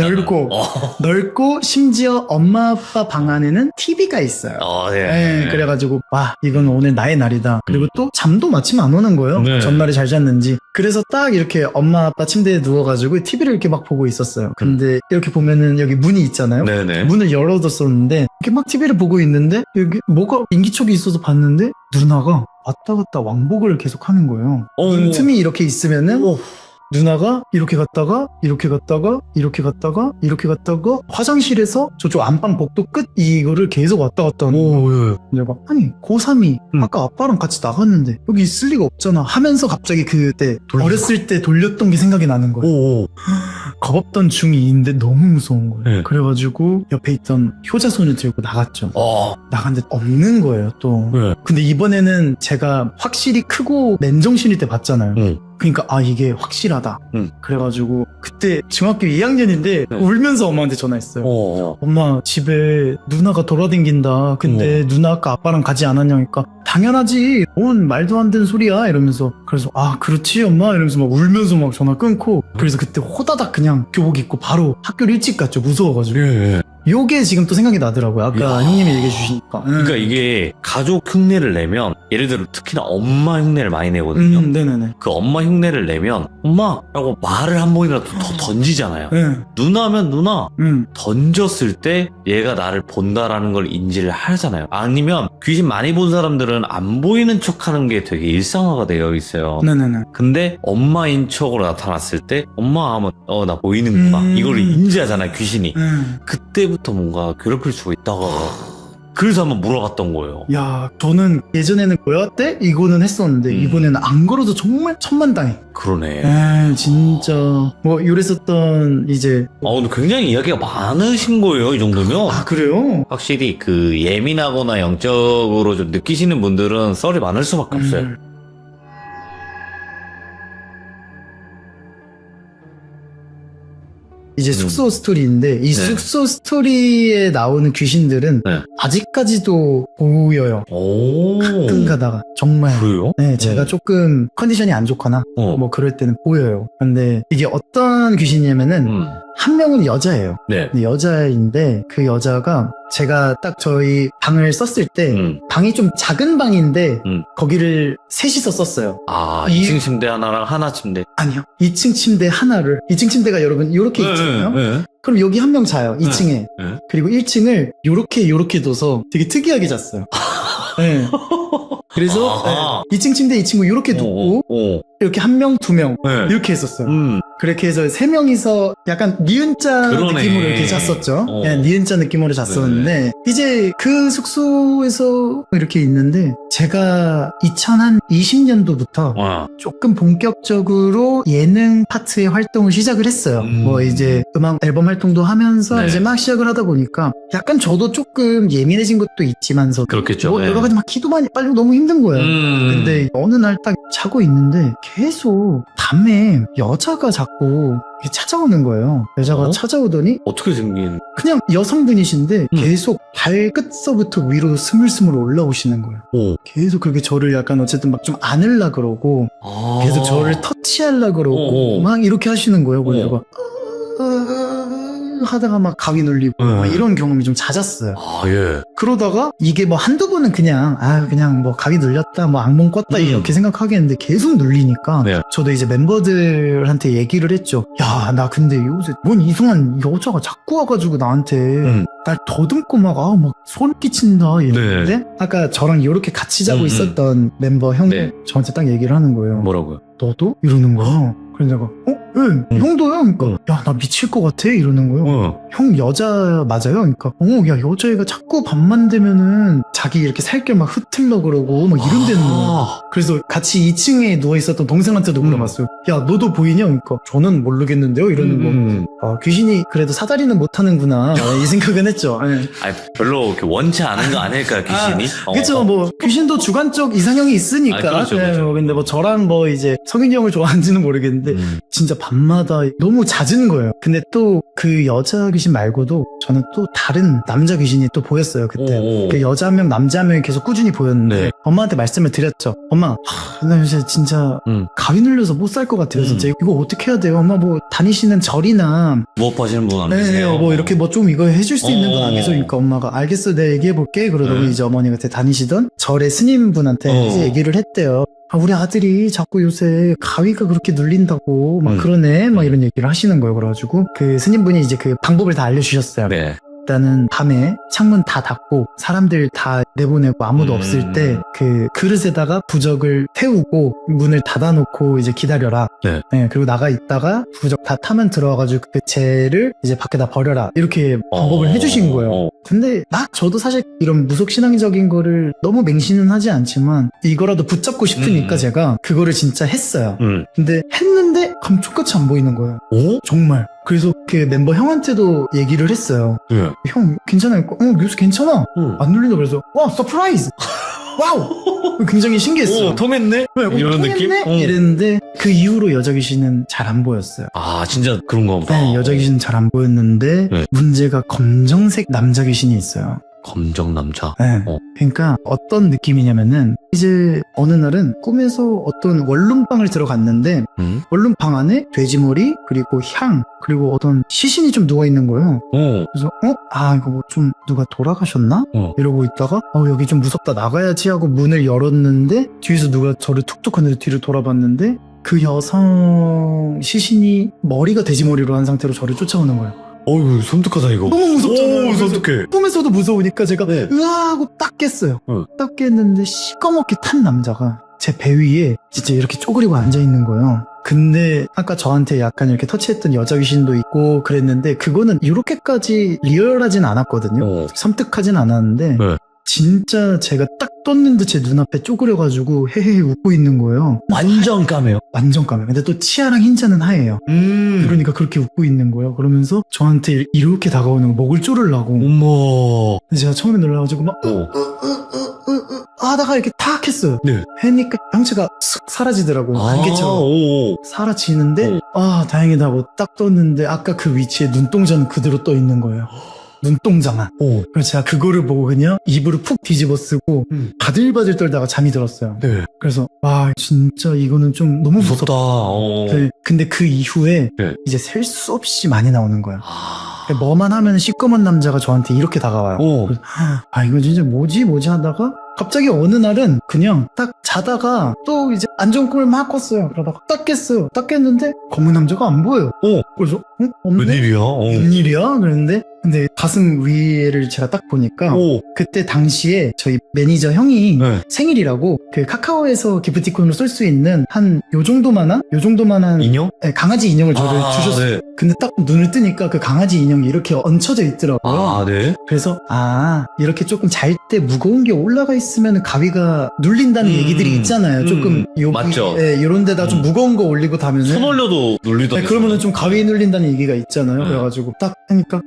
넓고 심지어 엄마 아빠 방 안에는 TV가 있어요. 네, 그래가지고 와 이건 오늘 나의 날이다. 그리고 또 잠도 마침 안 오는 거예요. 네. 전날에 잘 잤는지. 그래서 딱 이렇게 엄마 아빠 침대에 누워가지고 TV를 이렇게 막 보고 있었어요. 근데 이렇게 보면은 여기 문이 있잖아요. 네네. 문을 열어뒀었는데 이렇게 막 TV를 보고 있는데 여기 뭐가 인기척이 있어서 봤는데 누나가 왔다 갔다 왕복을 계속 하는 거예요. 틈이 이렇게 있으면은 누나가 이렇게 갔다가 이렇게 갔다가 이렇게 갔다가 이렇게 갔다가 화장실에서 저쪽 안방 복도 끝 이거를 계속 왔다 갔다 하는 거예요. 내가 아니 고3이 아까 아빠랑 같이 나갔는데 여기 있을 리가 없잖아 하면서 갑자기 그때 어렸을 때 돌렸던 게 생각이 나는 거예요. 겁없던 중2인데 너무 무서운 거예요. 네. 그래가지고 옆에 있던 효자손을 들고 나갔죠. 나갔는데 없는 거예요 또. 네. 근데 이번에는 제가 확실히 크고 맨정신일 때 봤잖아요. 그러니까 이게 확실하다. 그래가지고 그때 중학교 2학년인데 울면서 엄마한테 전화했어요. 엄마 집에 누나가 돌아다닌다. 근데 누나 아까 아빠랑 가지 않았냐니까 당연하지. 뭔 말도 안 되는 소리야 이러면서 그래서 그렇지 엄마 이러면서 막 울면서 막 전화 끊고 그래서 그때 호다닥 그냥 교복 입고 바로 학교를 일찍 갔죠. 무서워가지고. 요게 지금 또 생각이 나더라고요. 아까 형님이 얘기해 주시니까. 그러니까 이게 가족 흉내를 내면 예를 들어 특히나 엄마 흉내를 많이 내거든요. 네네네. 그 엄마 흉내를 내면 엄마라고 말을 한 번이라도 더 던지잖아요. 누나면 누나 던졌을 때 얘가 나를 본다라는 걸 인지를 하잖아요. 아니면 귀신 많이 본 사람들은 안 보이는 척하는 게 되게 일상화가 되어 있어요. 네네네. 근데 엄마인 척으로 나타났을 때 엄마 하면 나 보이는구나 이걸 인지하잖아요 귀신이. 그때부터 뭔가 괴롭힐 수가 있다고 그래서 한번 물어봤던 거예요. 야, 저는 예전에는 고야 때 이거는 했었는데 이번에는 안 걸어도 정말 천만다행. 그러네. 진짜 뭐 이랬었던 이제. 근데 굉장히 이야기가 많으신 거예요, 이 정도면. 그래요? 확실히 그 예민하거나 영적으로 좀 느끼시는 분들은 썰이 많을 수밖에 없어요. 이제 숙소 스토리인데 이 숙소 스토리에 나오는 귀신들은 아직까지도 보여요. 가끔 가다가 정말. 그래요? 네, 제가 조금 컨디션이 안 좋거나 뭐 그럴 때는 보여요. 근데 이게 어떤 귀신이냐면은 한 명은 여자예요. 네. 근데 여자인데 그 여자가 제가 딱 저희 방을 썼을 때 방이 좀 작은 방인데 거기를 셋이서 썼어요. 아, 이- 2층 침대 하나랑 하나 침대. 아니요. 2층 침대 하나를 2층 침대가 여러분 이렇게 있잖아요. 네. 그럼 여기 한 명 자요. 2층에. 네. 그리고 1층을 요렇게 둬서 되게 특이하게 잤어요. 네. 그래서 아하. 2층 침대 2층을 요렇게 두고 이렇게 한 명, 두 명 네. 이렇게 했었어요. 그렇게 해서 세 명이서 약간 니은자 그러네. 느낌으로 이렇게 잤었죠. 네, 니은자 느낌으로 잤었는데 이제 그 숙소에서 이렇게 있는데 제가 2020년도부터 와. 조금 본격적으로 예능 파트의 활동을 시작을 했어요. 뭐 이제 음악 앨범 활동도 하면서 네. 이제 막 시작을 하다 보니까 약간 저도 조금 예민해진 것도 있지만서 그렇겠죠. 뭐 네. 여러 가지 막 기도 많이 빨리고 너무 힘든 거예요. 근데 어느 날 딱 자고 있는데 계속 밤에 여자가 자꾸 이렇게 찾아오는 거예요. 여자가 어? 찾아오더니 어떻게 생긴? 그냥 여성분이신데 계속 발끝서부터 위로 스물스물 올라오시는 거예요. 오. 계속 그렇게 저를 약간 어쨌든 막 좀 안으려 그러고 아. 계속 저를 터치하려 그러고 어. 막 이렇게 하시는 거예요. 그래서 어. 내가 하다가 막 가위 눌리고 막 이런 경험이 좀 잦았어요. 아, 예. 그러다가 이게 뭐 한두 번은 그냥 뭐 가위 눌렸다 뭐 악몽 꿨다 이렇게 생각하겠는데 계속 눌리니까 네. 저도 이제 멤버들한테 얘기를 했죠. 야, 나 근데 요새 뭔 이상한 여자가 자꾸 와가지고 나한테 날 더듬고 막 소름 끼친다 이랬는데 네. 아까 저랑 이렇게 같이 자고 있었던 멤버 형이 네. 저한테 딱 얘기를 하는 거예요. 뭐라고요? 너도? 이러는 거예요. 그래서 내가 예, 형도요? 그러니까 야, 나 미칠 것 같아 이러는 거예요. 형 여자 맞아요? 그러니까 야, 여자애가 자꾸 밤만 되면은 자기 이렇게 살결 막 흩으려 그러고 막 이런다는 거예요. 그래서 같이 2층에 누워 있었던 동생한테도 물어봤어요. 야, 너도 보이냐? 그러니까 저는 모르겠는데요 이러는 거. 귀신이 그래도 사다리는 못하는구나 이 생각은 했죠. 예. 아니, 별로 이렇게 원치 않은 거 아닐까요, 귀신이? 그쵸, 뭐 귀신도 주관적 이상형이 있으니까. 아, 그렇죠, 예, 그렇죠. 근데 뭐 저랑 뭐 이제 성인이 형을 좋아하는지는 모르겠는데 진짜 밤마다 너무 잦은 거예요. 근데 또 그 여자 귀신 말고도 저는 또 다른 남자 귀신이 또 보였어요 그때. 오. 그 여자 한 명, 남자 한 명이 계속 꾸준히 보였는데 네. 엄마한테 말씀을 드렸죠. 엄마, 나 요새 진짜 가위 눌려서 못 살 것 같아요. 진짜 이거 어떻게 해야 돼요? 엄마 뭐 다니시는 절이나 무업 하시는 분 안 네, 계세요? 뭐 이렇게 뭐 좀 이거 해줄 수 있는 건 어. 안 계세요? 그러니까 엄마가 알겠어, 내가 얘기해 볼게. 그러더니 네. 이제 어머니가 그때 다니시던 절의 스님분한테 이제 얘기를 했대요. 우리 아들이 자꾸 요새 가위가 그렇게 눌린다고 막 그러네 막 이런 얘기를 하시는 거예요. 그래가지고 그 스님분이 이제 그 방법을 다 알려주셨어요. 네. 일단은 밤에 창문 다 닫고 사람들 다 내보내고 아무도 없을 때 그 그릇에다가 부적을 태우고 문을 닫아놓고 이제 기다려라. 네. 그리고 나가 있다가 부적 다 타면 들어와가지고 그 재를 이제 밖에다 버려라. 이렇게 방법을 해주신 거예요. 근데 막 저도 사실 이런 무속신앙적인 거를 너무 맹신은 하지 않지만 이거라도 붙잡고 싶으니까 제가 그거를 진짜 했어요. 근데 했는데 감쪽같이 안 보이는 거예요. 오? 정말. 그래서 그 멤버 형한테도 얘기를 했어요. 네. 형 괜찮아요? 요새 괜찮아. 안 눌린다. 그래서 와 서프라이즈. 와우. 굉장히 신기했어요. 통했네? 이런 통했네? 느낌? 이랬는데 그 이후로 여자 귀신은 잘 안 보였어요. 아, 진짜 그런가 보다. 네, 여자 귀신은 잘 안 보였는데 네. 문제가 검정색 남자 귀신이 있어요. 검정 남자. 네. 그러니까 어떤 느낌이냐면은 이제 어느 날은 꿈에서 어떤 원룸방을 들어갔는데 원룸방 안에 돼지머리 그리고 향 그리고 어떤 시신이 좀 누워있는 거예요. 그래서 이거 뭐 좀 누가 돌아가셨나? 이러고 있다가 여기 좀 무섭다 나가야지 하고 문을 열었는데 뒤에서 누가 저를 툭툭 하는데 뒤를 돌아봤는데 그 여성 시신이 머리가 돼지머리로 한 상태로 저를 쫓아오는 거예요. 어휴, 섬뜩하다, 이거. 너무 무섭잖아요. 오, 그래서 섬뜩해. 꿈에서도 무서우니까 제가 네. 으아 하고 딱 깼어요. 딱 깼는데 시꺼멓게 탄 남자가 제 배 위에 진짜 이렇게 쪼그리고 앉아있는 거예요. 근데 아까 저한테 약간 이렇게 터치했던 여자 귀신도 있고 그랬는데 그거는 이렇게까지 리얼하진 않았거든요. 섬뜩하진 않았는데 네. 진짜 제가 딱 떴는데 제 눈앞에 쪼그려가지고 헤헤 웃고 있는 거예요. 완전 까매요. 완전 까매. 근데 또 치아랑 흰자는 하얘요. 그러니까 그렇게 웃고 있는 거예요. 그러면서 저한테 이렇게 다가오는 거 목을 조르려고. 어머. 근데 제가 처음에 놀라가지고 막 하다가 이렇게 탁 했어요. 네. 했니까 형체가 쑥 사라지더라고요. 안개처럼. 오. 사라지는데 다행이다 하고 딱 떴는데 아까 그 위치에 눈동자는 그대로 떠 있는 거예요. 눈동자만. 그래서 제가 그거를 보고 그냥 이불을 푹 뒤집어 쓰고 바들바들 떨다가 잠이 들었어요. 네. 그래서 와 진짜 이거는 좀 너무 무섭다. 네. 근데 그 이후에 네. 이제 셀 수 없이 많이 나오는 거야. 아. 뭐만 하면 시꺼먼 남자가 저한테 이렇게 다가와요. 오. 그래서 아 이거 진짜 뭐지 하다가 갑자기 어느 날은 그냥 딱 자다가 또 이제 안 좋은 꿈을 막 꿨어요. 그러다가 딱 깼어요. 딱 깼는데 검은 남자가 안 보여요. 그래서 없네? 웬일이야? 웬일이야? 그랬는데 근데 가슴 위를 제가 딱 보니까 그때 당시에 저희 매니저 형이 네. 생일이라고 그 카카오에서 기프티콘으로 쏠 수 있는 한 요 정도만한 인형? 네, 강아지 인형을 저를 주셨어요. 네. 근데 딱 눈을 뜨니까 그 강아지 인형이 이렇게 얹혀져 있더라고요. 아, 네. 그래서 이렇게 조금 잘 때 무거운 게 올라가 있으면 가위가 눌린다는 얘기들이 있잖아요. 조금 맞죠. 이런 데다 좀 무거운 거 올리고 다면은 손 올려도 눌리던데. 그러면은 좀 가위 눌린다는 얘기가 있잖아요. 그래가지고 딱 하니까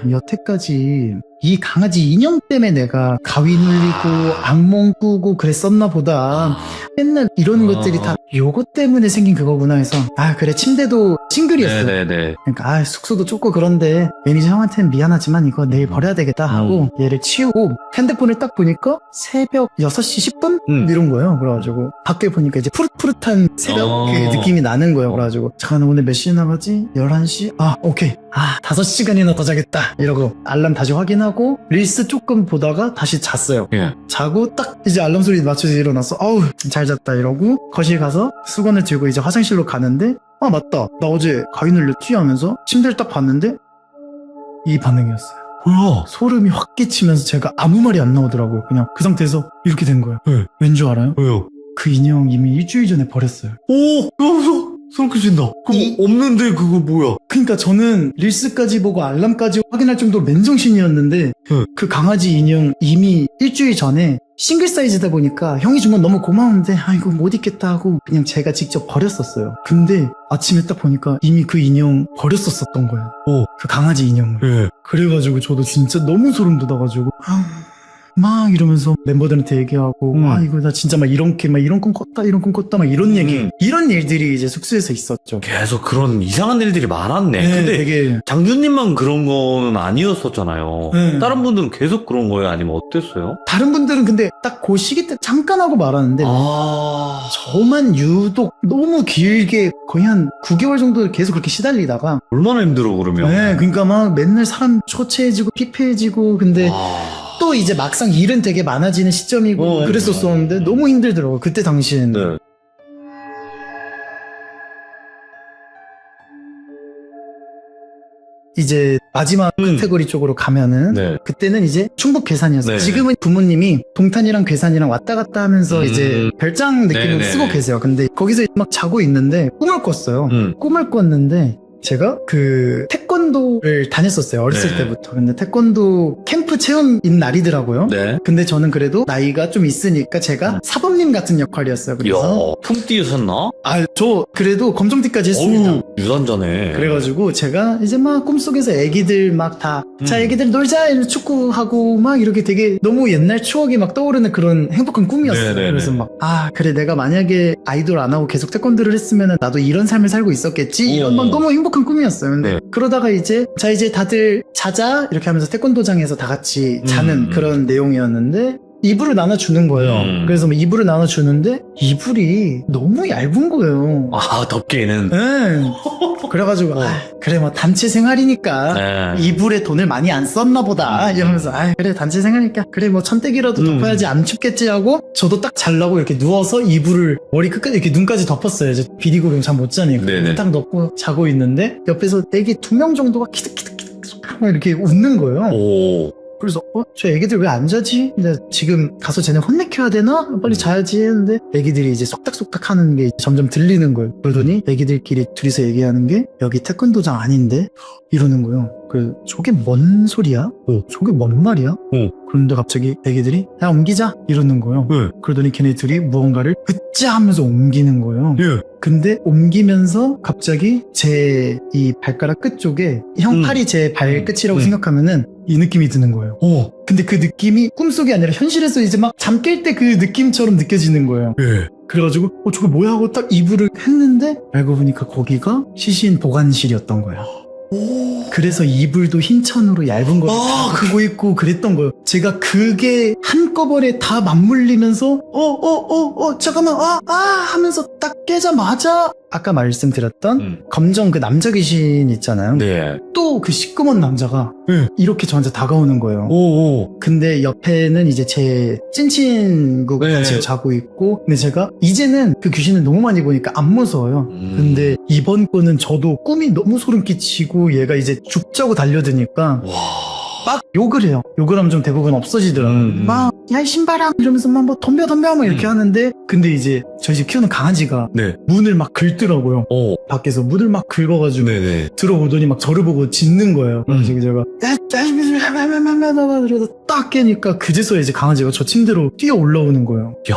여태까지 이 강아지 인형 때문에 내가 가위 눌리고 악몽 꾸고 그랬었나 보다. 맨날 이런 것들이 다 요것 때문에 생긴 그거구나 해서 그래 침대도 싱글이었어요. 네네네. 그러니까 숙소도 좁고 그런데 매니저 형한테는 미안하지만 이거 내일 버려야 되겠다 하고 얘를 치우고 핸드폰을 딱 보니까 새벽 6시 10분? 이런 거예요. 그래가지고 밖에 보니까 이제 푸릇푸릇한 새벽 그 느낌이 나는 거예요. 그래가지고 잠깐 오늘 몇 시에 나가지? 11시? 오케이 5시간이나 더 자겠다 이러고 알람 다시 확인하고 릴스 조금 보다가 다시 잤어요. 예. 자고 딱 이제 알람 소리 맞춰서 일어났어. 잘 잤다 이러고 거실 가서 수건을 들고 이제 화장실로 가는데 맞다 나 어제 가위 눌렸지 하면서 침대를 딱 봤는데 이 반응이었어요. 뭐야? 소름이 확 끼치면서 제가 아무 말이 안 나오더라고요. 그냥 그 상태에서 이렇게 된 거예요. 네. 왠 줄 알아요? 왜요? 그 인형 이미 일주일 전에 버렸어요. 소름 끼친다. 그럼 없는데 그거 뭐야? 그러니까 저는 릴스까지 보고 알람까지 확인할 정도로 맨정신이었는데 그 강아지 인형 이미 일주일 전에 싱글 사이즈다 보니까 형이 준 건 너무 고마운데 이거 못 입겠다 하고 그냥 제가 직접 버렸었어요. 근데 아침에 딱 보니까 이미 그 인형 버렸었던 거예요. 그 강아지 인형을. 예. 그래가지고 저도 진짜 너무 소름 돋아가지고 막 이러면서 멤버들한테 얘기하고 이거 나 진짜 막 이런 꿈 꿨다 막 이런 얘기 이런 일들이 이제 숙소에서 있었죠. 계속 그런 이상한 일들이 많았네. 네, 근데 되게 장준님만 그런 거는 아니었었잖아요. 네. 다른 분들은 계속 그런 거예요? 아니면 어땠어요? 다른 분들은 근데 딱 그 시기 때 잠깐 하고 말았는데 저만 유독 너무 길게 거의 한 9개월 정도 계속 그렇게 시달리다가 얼마나 힘들어 그러면? 네, 그러니까 막 맨날 사람 초췌해지고 피폐해지고 근데 또 이제 막상 일은 되게 많아지는 시점이고 그랬었었는데 너무 힘들더라고요. 그때 당시에는. 네. 이제 마지막 카테고리 쪽으로 가면은 그때는 이제 충북 괴산이었어요. 네. 지금은 부모님이 동탄이랑 괴산이랑 왔다 갔다 하면서 이제 별장 느낌으로 네네. 쓰고 계세요. 근데 거기서 막 자고 있는데 꿈을 꿨어요. 꿈을 꿨는데 제가 그 태권도를 다녔었어요. 어렸을 네. 때부터. 근데 태권도 캠프 체험인 날이더라고요. 네. 근데 저는 그래도 나이가 좀 있으니까 제가 사범님 같은 역할이었어요. 그래서 품띠셨나? 저 그래도 검정띠까지 했습니다. 어우, 유단자네. 그래가지고 제가 이제 막 꿈속에서 애기들 막 다 자 애기들 놀자 이러면서 축구하고 막 이렇게 되게 너무 옛날 추억이 막 떠오르는 그런 행복한 꿈이었어요. 네네네. 그래서 막 그래 내가 만약에 아이돌 안 하고 계속 태권도를 했으면 나도 이런 삶을 살고 있었겠지 이런 막 너무 행복한 꿈이었어요. 근데 그러다가 이제 자 이제 다들 자자 이렇게 하면서 태권도장에서 다 같이 자는 그런 내용이었는데 이불을 나눠주는 거예요. 그래서 뭐 이불을 나눠주는데 이불이 너무 얇은 거예요. 덮개는. 네. 그래가지고 그래 뭐 단체 생활이니까 이불에 돈을 많이 안 썼나 보다 이러면서 그래 단체 생활이니까 그래 뭐 천대기라도 덮어야지 안 춥겠지 하고 저도 딱 자려고 이렇게 누워서 이불을 머리 끝까지 이렇게 눈까지 덮었어요. 이제 비리고 그럼 잠 못 자니까 딱 덮고 자고 있는데 옆에서 애기 2명 정도가 키득키득키득 이렇게 웃는 거예요. 그래서 저 애기들 왜 안 자지? 근데 지금 가서 쟤네 혼내켜야 되나? 빨리 자야지 했는데 애기들이 이제 쏙닥쏙닥 하는 게 점점 들리는 거예요. 그러더니 애기들끼리 둘이서 얘기하는 게 여기 태권도장 아닌데? 이러는 거예요. 저게 뭔 소리야? 저게 뭔 말이야? 그런데 갑자기 애기들이 야 옮기자 이러는 거예요. 그러더니 걔네들이 무언가를 으짜 하면서 옮기는 거예요. 근데 옮기면서 갑자기 제 이 발가락 끝 쪽에 형 팔이 제 발끝이라고 생각하면은 이 느낌이 드는 거예요. 근데 그 느낌이 꿈속이 아니라 현실에서 이제 막 잠 깰 때 그 느낌처럼 느껴지는 거예요. 그래가지고 저거 뭐야 하고 딱 이불을 했는데 알고 보니까 거기가 시신 보관실이었던 거예요. 그래서 이불도 흰 천으로 얇은 걸 그고 있고 그랬던 거예요. 제가 그게 한꺼번에 다 맞물리면서 잠깐만 하면서 딱 깨자마자 아까 말씀드렸던 검정 그 남자 귀신 있잖아요. 네. 또 그 시꺼먼 남자가 네. 이렇게 저한테 다가오는 거예요. 오. 근데 옆에는 이제 제 찐친구가 네. 같이 자고 있고, 근데 제가 이제는 그 귀신을 너무 많이 보니까 안 무서워요. 근데 이번 거는 저도 꿈이 너무 소름 끼치고 얘가 이제 죽자고 달려드니까 와. 막 욕을 해요. 욕을 하면 좀 대부분 없어지더라고요. 막, 야, 이 신발아! 이러면서 막 뭐 덤벼 막 이렇게 하는데, 근데 이제 저희 집 키우는 강아지가 네. 문을 막 긁더라고요. 오. 밖에서 문을 막 긁어가지고 네네. 들어오더니 막 저를 보고 짖는 거예요. 그래서 제가 그래서 딱 깨니까 그제서야 이제 강아지가 저 침대로 뛰어 올라오는 거예요. 야.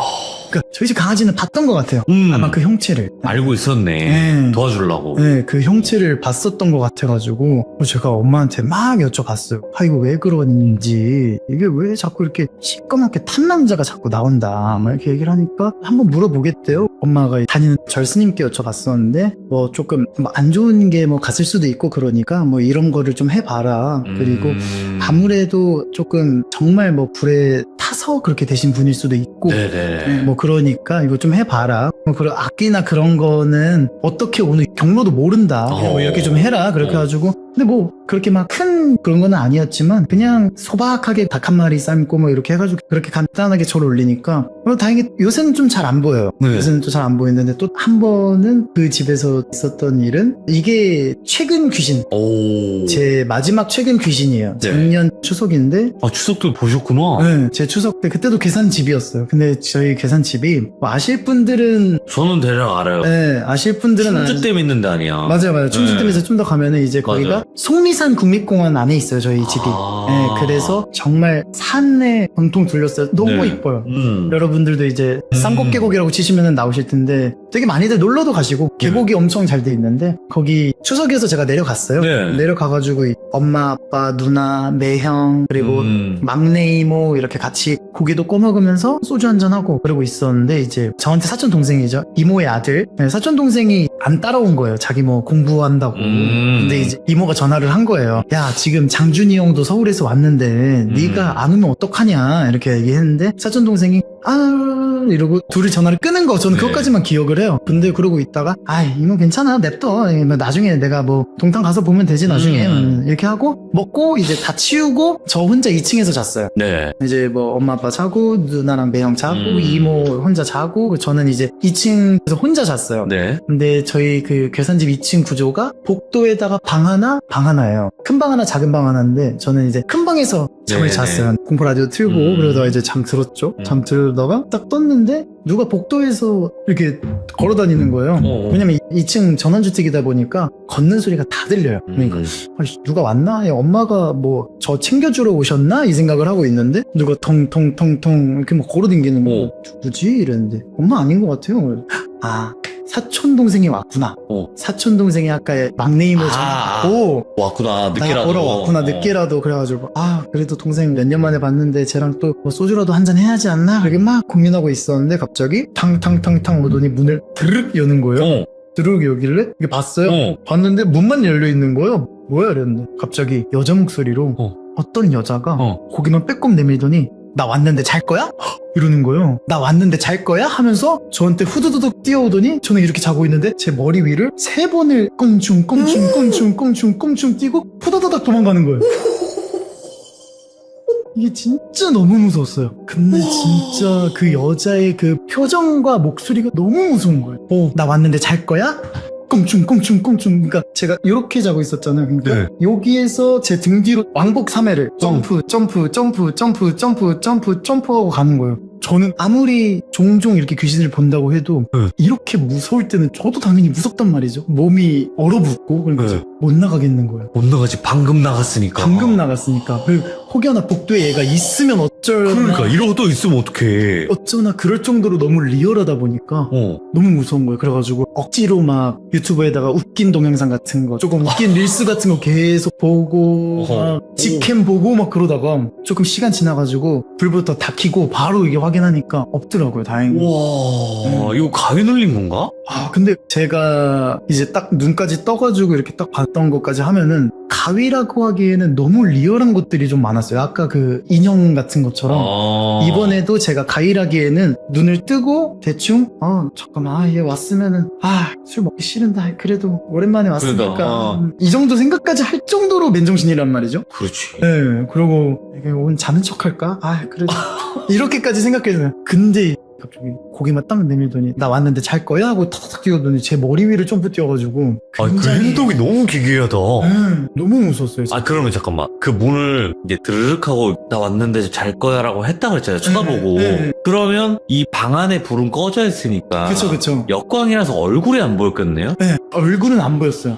그러니까 저희 집 강아지는 봤던 것 같아요. 아마 그 형체를. 알고 있었네. 네. 도와주려고. 네, 그 형체를 봤었던 것 같아가지고 제가 엄마한테 막 여쭤봤어요. 아, 이거 왜 그런지, 이게 왜 자꾸 이렇게 시꺼멓게 탄 남자가 자꾸 나온다 막 이렇게 얘기를 하니까 한번 물어보겠대요. 엄마가 다니는 절스님께 여쭤봤었는데 뭐 조금 뭐 안 좋은 게 뭐 갔을 수도 있고, 그러니까 뭐 이런 거를 좀 해봐라. 그리고 아무래도 조금 정말 뭐 불에 타서 그렇게 되신 분일 수도 있고, 네네. 뭐 그러니까 이거 좀 해봐라. 뭐 그런 악기나 그런 거는 어떻게 오늘 경로도 모른다. 뭐 이렇게 좀 해라. 그렇게 해가지고, 근데 뭐 그렇게 막 큰 그런 거는 아니었지만 그냥 소박하게 닭 한 마리 삶고 뭐 이렇게 해가지고 그렇게 간단하게 절 올리니까 다행히 요새는 좀 잘 안 보여요. 네. 요새는 또 잘 안 보이는데, 또 한 번은 그 집에서 있었던 일은 이게 최근 귀신, 오. 제 마지막 최근 귀신이에요. 네. 작년 추석인데, 아, 추석도 보셨구나. 네, 제 추석 때 그때도 계산집이었어요. 근데 저희 계산집이 뭐 아실 분들은, 저는 대략 알아요. 네, 아실 분들은 충주댐 있는 데 아니야. 맞아요. 충주댐에서 좀 더 가면은 이제 거기가 맞아요. 속리산 국립공원 안에 있어요, 저희 집이. 아. 네, 그래서 정말 산에 온통 둘렸어요. 너무 네. 이뻐요. 여러분들도 이제 쌍곡 계곡이라고 치시면 나오실 텐데 되게 많이들 놀러도 가시고 계곡이 엄청 잘 돼 있는데, 거기 추석에서 제가 내려갔어요. 네. 내려가가지고 엄마, 아빠, 누나, 매형, 그리고 막내 이모 이렇게 같이 고기도 꺼먹으면서 소주 한잔하고 그러고 있었는데, 이제 저한테 사촌 동생이죠. 이모의 아들. 네, 사촌 동생이 안 따라온 거예요. 자기 뭐 공부한다고. 근데 이제 이모가 전화를 한 거예요. 야, 지금 장준이 형도 서울에서 왔는데 네가 안 오면 어떡하냐 이렇게 얘기했는데, 사촌 동생이 이러고 둘이 전화를 끄는 거, 저는 네. 그것까지만 기억을 해요. 근데 그러고 있다가 이모 괜찮아, 냅둬, 나중에 내가 뭐 동탄 가서 보면 되지 나중에, 이렇게 하고 먹고 이제 다 치우고 저 혼자 2층에서 잤어요. 네. 이제 뭐 엄마 아빠 자고 누나랑 매형 자고 이모 혼자 자고 저는 이제 2층에서 혼자 잤어요. 네. 근데 저희 그 계산집 2층 구조가 복도에다가 방 하나예요. 큰 방 하나, 작은 방 하나인데 저는 이제 큰 방에서 잠을 네네. 잤어요. 공포 라디오 틀고 그러다가 이제 잠 들었죠. 잠 들다가 딱 떴는데 누가 복도에서 이렇게 걸어 다니는 거예요. 왜냐면 2층 전원주택이다 보니까 걷는 소리가 다 들려요. 그러니까 누가 왔나? 엄마가 뭐 저 챙겨주러 오셨나? 이 생각을 하고 있는데 누가 통통통통 이렇게 막 걸어 다니는 거예요. 누구지? 이랬는데 엄마 아닌 것 같아요. 사촌 동생이 왔구나. 사촌 동생이 아까 막내 이모 전화고 왔구나. 나 늦게라도. 보러 왔구나. 늦게라도. 그래가지고 그래도 동생 몇 년 만에 봤는데 쟤랑 또 뭐 소주라도 한잔 해야지 않나? 그렇게 막 고민하고 있었는데 갑자기 탕탕탕탕 오더니 문을 드륵 여는 거예요. 드륵 여길래 이게 봤어요. 봤는데 문만 열려 있는 거예요. 뭐야 이랬는데 갑자기 여자 목소리로 어떤 여자가 고개만 빼꼼 내밀더니 나 왔는데 잘 거야? 이러는 거예요. 나 왔는데 잘 거야? 하면서 저한테 후두두둑 뛰어오더니 저는 이렇게 자고 있는데 제 머리 위를 3번을 껑충 뛰고 후다다닥 도망가는 거예요. 이게 진짜 너무 무서웠어요. 근데 진짜 그 여자의 그 표정과 목소리가 너무 무서운 거예요. 나 왔는데 잘 거야? 꽁충. 그러니까 제가 이렇게 자고 있었잖아요. 그러니까 네. 여기에서 제 등 뒤로 왕복 3회를 점프하고 가는 거예요. 저는 아무리 종종 이렇게 귀신을 본다고 해도 이렇게 무서울 때는 저도 당연히 무섭단 말이죠. 몸이 얼어붙고 그러니까 못 나가겠는 거예요. 못 나가지. 방금 나갔으니까. 방금 나갔으니까. 그리고 혹여나 복도에 얘가 있으면 어쩔나. 그러니까 이러고 있으면 어떡해. 어쩌나 그럴 정도로 너무 리얼하다 보니까 너무 무서운 거예요. 그래가지고 억지로 막 유튜브에다가 웃긴 동영상 같은 거, 조금 웃긴 릴스 같은 거 계속 보고 막 직캠 보고 막 그러다가 조금 시간 지나가지고 불부터 다 켜고 바로 이게 확인하니까 없더라고요. 다행히. 와, 이거 가위 눌린 건가? 근데 제가 이제 딱 눈까지 떠가지고 이렇게 딱 봤던 것까지 하면은 가위라고 하기에는 너무 리얼한 것들이 좀 많았어요. 아까 그 인형 같은 것처럼 이번에도 제가 가위라기에는 눈을 뜨고 대충 잠깐만 얘 왔으면은 술 먹기 싫은데 그래도 오랜만에 왔으니까 그러니까, 이 정도 생각까지 할 정도로 맨정신이란 말이죠. 그렇지. 네, 그러고 이게 오늘 자는 척할까? 그래도 이렇게까지 생각해서 근데 갑자기 고개만 딱 내밀더니 나 왔는데 잘 거야? 하고 탁탁 뛰어더니 제 머리 위를 점프 뛰어가지고 굉장히 너무 기괴하다. 너무 무서웠어요. 그러면 잠깐만. 그 문을 이제 드르륵 하고 나 왔는데 잘 거야 라고 했다 그랬잖아요. 쳐다보고. 네. 그러면 이 방 안에 불은 꺼져 있으니까. 그쵸. 역광이라서 얼굴이 안 보였겠네요? 네, 얼굴은 안 보였어요.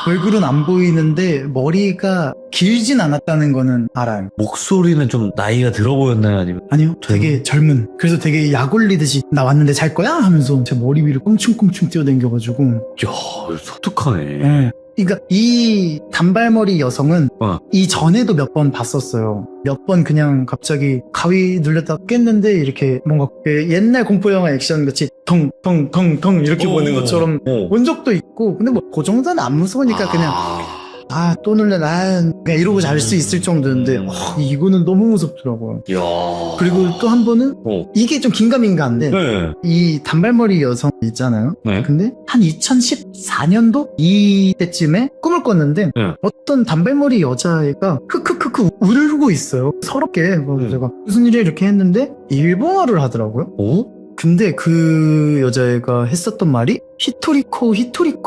얼굴은 안 보이는데 머리가 길진 않았다는 거는 알아요. 목소리는 좀 나이가 들어 보였나요? 아니면? 아니요, 되게 젊은. 그래서 되게 약 올리듯이 나 왔는데 잘 거야? 하면서 제 머리 위를 꽁충꽁충 뛰어댕겨가지고. 야, 독특하네. 네. 그러니까 이 단발머리 여성은 이전에도 몇 번 봤었어요. 몇 번 그냥 갑자기 가위 눌렸다 깼는데 이렇게 뭔가 옛날 공포영화 액션 같이 덩덩덩덩 이렇게 보는 것처럼 본 적도 있고 근데 뭐 그 정도는 안 무서우니까 그냥 또 놀래 그냥 이러고 잘 수 있을 정도인데 이거는 너무 무섭더라고요. 야. 그리고 또 한 번은 이게 좀 긴가민가한데 네. 이 단발머리 여성 있잖아요. 네. 근데 한 2014년도 이때쯤에 꿈을 꿨는데 네. 어떤 단발머리 여자애가 크크크크 울고 있어요. 서럽게. 그래서 제가 무슨 일이야 이렇게 했는데 일본어를 하더라고요. 근데 그 여자애가 했었던 말이 히토리코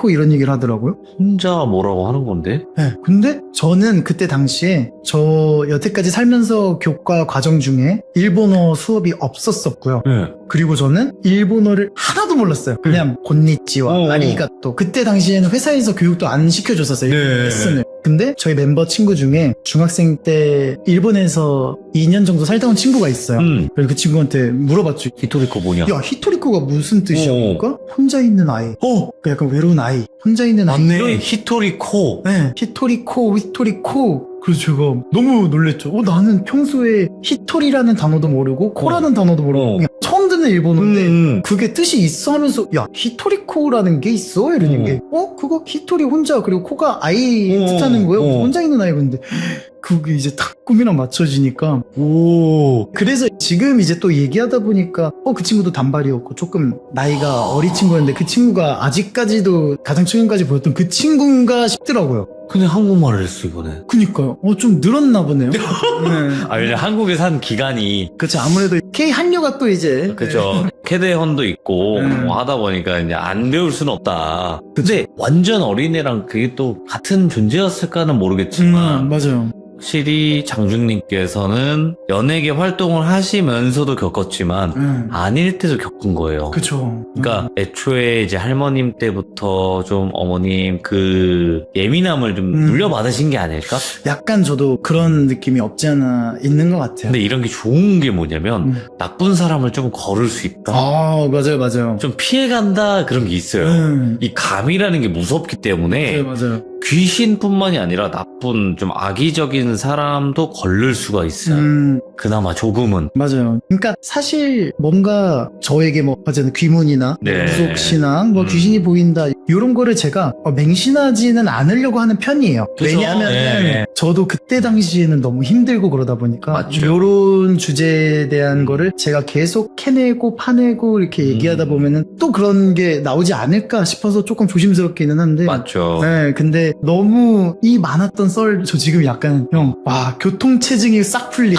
이런 얘기를 하더라고요. 혼자 뭐라고 하는 건데? 네. 근데 저는 그때 당시에 저 여태까지 살면서 교과 과정 중에 일본어 수업이 없었었고요. 네. 그리고 저는 일본어를 하나도 몰랐어요. 그냥 곤니치와 아리가또. 그때 당시에는 회사에서 교육도 안 시켜줬었어요. 레슨을. 근데 저희 멤버 친구 중에 중학생 때 일본에서 2년 정도 살다 온 친구가 있어요. 그래서 그 친구한테 물어봤죠. 히토리코 뭐냐? 야, 히토리코가 무슨 뜻이야? 그러니까 혼자 있는 아이. 약간 외로운 아이. 혼자 있는 아이. 맞네. 히토리코. 네. 히토리코. 그래서 제가 너무 놀랬죠. 나는 평소에 히토리라는 단어도 모르고 코라는 단어도 모르고 그냥 처음 듣는 일본어인데 그게 뜻이 있어 하면서 야 히토리코라는 게 있어? 이러는 게 그거 히토리 혼자 그리고 코가 아이 뜻하는 거예요. 혼자 있는 아이. 근데 그게 이제 딱 꿈이랑 맞춰지니까 그래서 지금 이제 또 얘기하다 보니까 그 친구도 단발이었고 조금 나이가 어린 친구였는데 그 친구가 아직까지도 가장 최근까지 보였던 그 친구인가 싶더라고요. 근데 한국말을 했어 이번에. 그니까요. 좀 늘었나 보네요. 네. 왜냐면 한국에 산 기간이. 그렇죠. 아무래도 K 한류가 또 이제. 그죠. 캐대헌도 있고 뭐 하다 보니까 이제 안 배울 수는 없다. 근데 완전 어린애랑 그게 또 같은 존재였을까는 모르겠지만. 맞아요. 확실히 장중님께서는 연예계 활동을 하시면서도 겪었지만 아닐 때도 겪은 거예요. 그쵸. 그러니까 애초에 이제 할머님 때부터 좀 어머님 그 예민함을 좀 물려받으신 게 아닐까? 약간 저도 그런 느낌이 없지 않아 있는 것 같아요. 근데 이런 게 좋은 게 뭐냐면 나쁜 사람을 좀 거를 수 있다. 맞아요. 좀 피해간다 그런 게 있어요. 이 감이라는 게 무섭기 때문에 맞아요. 귀신뿐만이 아니라 나쁜 좀 악의적인 사람도 걸릴 수가 있어요. 그나마 조금은. 맞아요. 그러니까 사실 뭔가 저에게 뭐 어쨌든 귀문이나 무속신앙 뭐 귀신이 보인다 이런 거를 제가 맹신하지는 않으려고 하는 편이에요. 그쵸? 왜냐하면 저도 그때 당시에는 너무 힘들고 그러다 보니까 이런 주제에 대한 거를 제가 계속 캐내고 파내고 이렇게 얘기하다 보면은 또 그런 게 나오지 않을까 싶어서 조금 조심스럽기는 한데 맞죠. 네, 근데 너무 이 많았던 썰 저 지금 약간 교통체증이 싹 풀린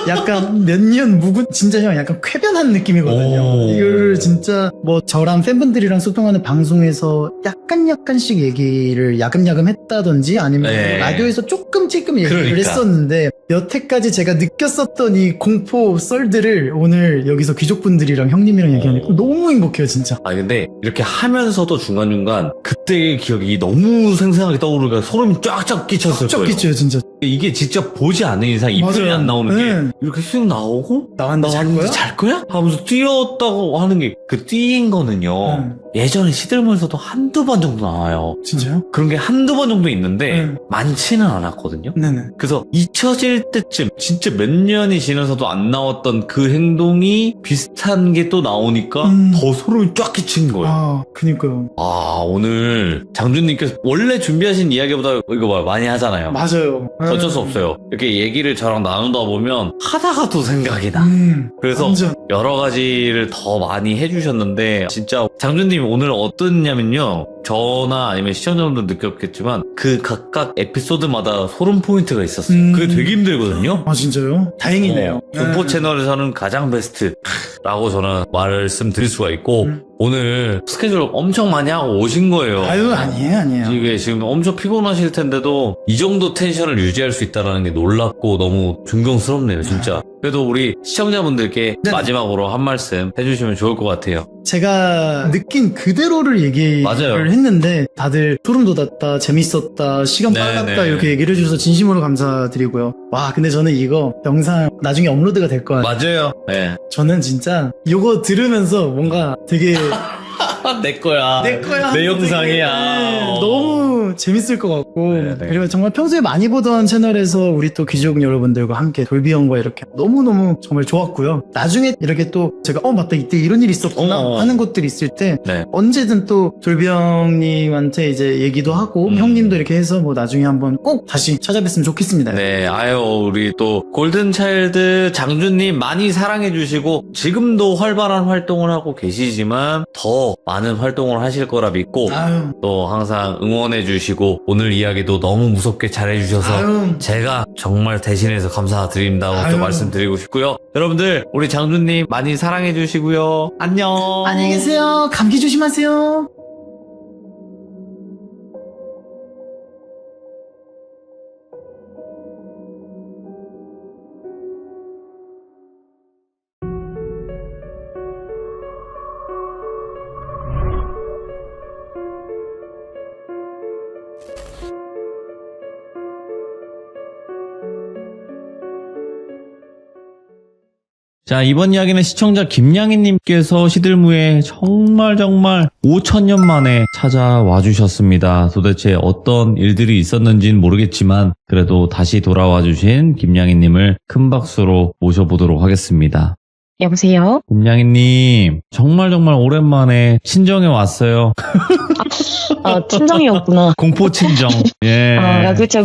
약간 몇 년 묵은 진짜 형 약간 쾌변한 느낌이거든요. 이걸 진짜 뭐 저랑 팬분들이랑 소통하는 방송에서 약간씩 얘기를 야금야금 했다든지 아니면 라디오에서 조금 얘기를 했었는데 여태까지 제가 느꼈었던 이 공포 썰들을 오늘 여기서 귀족분들이랑 형님이랑 얘기하니까 너무 행복해요 진짜. 근데 이렇게 하면서도 중간중간 그때의 기억이 너무 생생하게 떠오르니까 소름이 쫙쫙 끼쳤을 거예요. 끼쳐요 진짜. 이게 직접 보지 않는 이상 입술이 안 나오는 게 이렇게 쓱 나오고 나왔는데 잘 거야? 하면서 뛰었다고 하는 게 그 뛰인 거는요 예전에 시들문에서도 한두 번 정도 나와요. 진짜요? 그런 게 한두 번 정도 있는데 많지는 않았거든요. 네네. 그래서 잊혀질 때쯤 진짜 몇 년이 지나서도 안 나왔던 그 행동이 비슷한 게 또 나오니까 더 소름이 쫙 끼친 거예요. 아, 그니까요. 오늘 장준님께서 원래 준비하신 이야기보다 이거 봐요, 많이 하잖아요. 맞아요. 어쩔 수 없어요. 이렇게 얘기를 저랑 나누다 보면 하다가 또 생각이 나. 그래서 완전. 여러 가지를 더 많이 해주셨는데 진짜 장준님 오늘 어떠냐면요, 저나 아니면 시청자분들 느꼈겠지만 그 각각 에피소드마다 소름 포인트가 있었어요. 그게 되게 힘들거든요. 아, 진짜요? 다행이네요. 공포 채널에서는 가장 베스트라고 저는 말씀드릴 수가 있고 오늘 스케줄 엄청 많이 하고 오신 거예요. 아유, 아니에요. 이게 지금 엄청 피곤하실 텐데도 이 정도 텐션을 유지할 수 있다는 게 놀랍고 너무 존경스럽네요, 진짜. 그래도 우리 시청자분들께 네. 마지막으로 한 말씀 해주시면 좋을 것 같아요. 제가 느낀 그대로를 얘기를 맞아요. 했는데 다들 소름 돋았다, 재밌었다, 시간 네, 빨랐다 네. 이렇게 얘기를 해주셔서 진심으로 감사드리고요. 와, 근데 저는 이거 영상 나중에 업로드가 될 것 같아요. 맞아요. 네. 저는 진짜 이거 들으면서 뭔가 되게 내 거야. 내 거야. 내 영상이야. 네, 너무 재밌을 것 같고 네, 네. 그리고 정말 평소에 많이 보던 채널에서 우리 또 귀족 여러분들과 함께 돌비형과 이렇게 너무너무 정말 좋았고요. 나중에 이렇게 또 제가 맞다 이때 이런 일이 있었구나 하는 것들이 있을 때 네. 언제든 또 돌비형님한테 이제 얘기도 하고 형님도 이렇게 해서 뭐 나중에 한번 꼭 다시 찾아뵀으면 좋겠습니다. 네, 우리 또 골든차일드 장준님 많이 사랑해주시고 지금도 활발한 활동을 하고 계시지만 더 많은 활동을 하실 거라 믿고 아유, 또 항상 응원해주시고 오늘 이야기도 너무 무섭게 잘해주셔서 아유. 제가 정말 대신해서 감사드린다고 또 아유. 말씀드리고 싶고요. 여러분들 우리 장준님 많이 사랑해주시고요. 안녕. 안녕히 계세요. 감기 조심하세요. 자, 이번 이야기는 시청자 김양희님께서 시들무에 정말 5천년 만에 찾아와 주셨습니다. 도대체 어떤 일들이 있었는지는 모르겠지만 그래도 다시 돌아와 주신 김양희님을 큰 박수로 모셔보도록 하겠습니다. 여보세요? 김양희님, 정말 오랜만에 친정에 왔어요. 친정이었구나. 공포 친정. 예. 그쵸.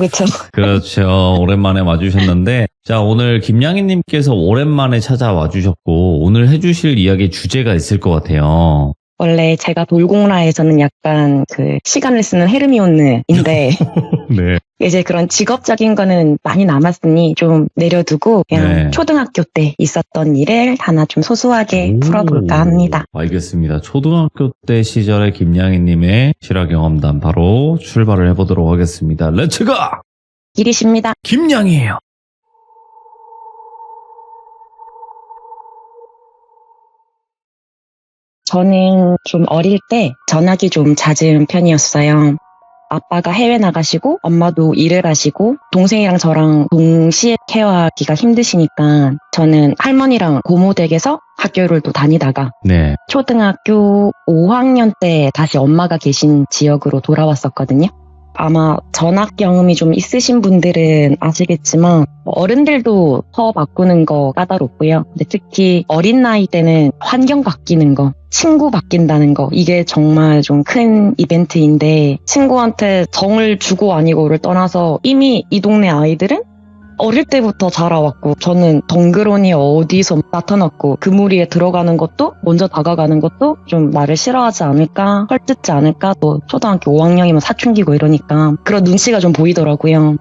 그렇죠. 오랜만에 와주셨는데, 자, 오늘 김양희님께서 오랜만에 찾아와 주셨고, 오늘 해주실 이야기 주제가 있을 것 같아요. 원래 제가 돌공라에서는 약간 그 시간을 쓰는 헤르미온느인데, 네. 이제 그런 직업적인 거는 많이 남았으니 좀 내려두고, 그냥 네. 초등학교 때 있었던 일을 하나 좀 소소하게 풀어볼까 합니다. 알겠습니다. 초등학교 때 시절의 김양희님의 실화 경험담 바로 출발을 해보도록 하겠습니다. 렛츠고! 일이십니다. 김양희예요. 저는 좀 어릴 때 전학이 좀 잦은 편이었어요. 아빠가 해외 나가시고 엄마도 일을 하시고 동생이랑 저랑 동시에 케어하기가 힘드시니까 저는 할머니랑 고모 댁에서 학교를 또 다니다가 네. 초등학교 5학년 때 다시 엄마가 계신 지역으로 돌아왔었거든요. 아마 전학 경험이 좀 있으신 분들은 아시겠지만 어른들도 터 바꾸는 거 까다롭고요. 근데 특히 어린 나이 때는 환경 바뀌는 거, 친구 바뀐다는 거, 이게 정말 좀 큰 이벤트인데 친구한테 정을 주고 아니고를 떠나서 이미 이 동네 아이들은 어릴 때부터 자라왔고 저는 덩그러니 어디서 나타났고 그 무리에 들어가는 것도 먼저 다가가는 것도 좀 나를 싫어하지 않을까, 헐뜯지 않을까, 또 초등학교 5학년이면 사춘기고 이러니까 그런 눈치가 좀 보이더라고요.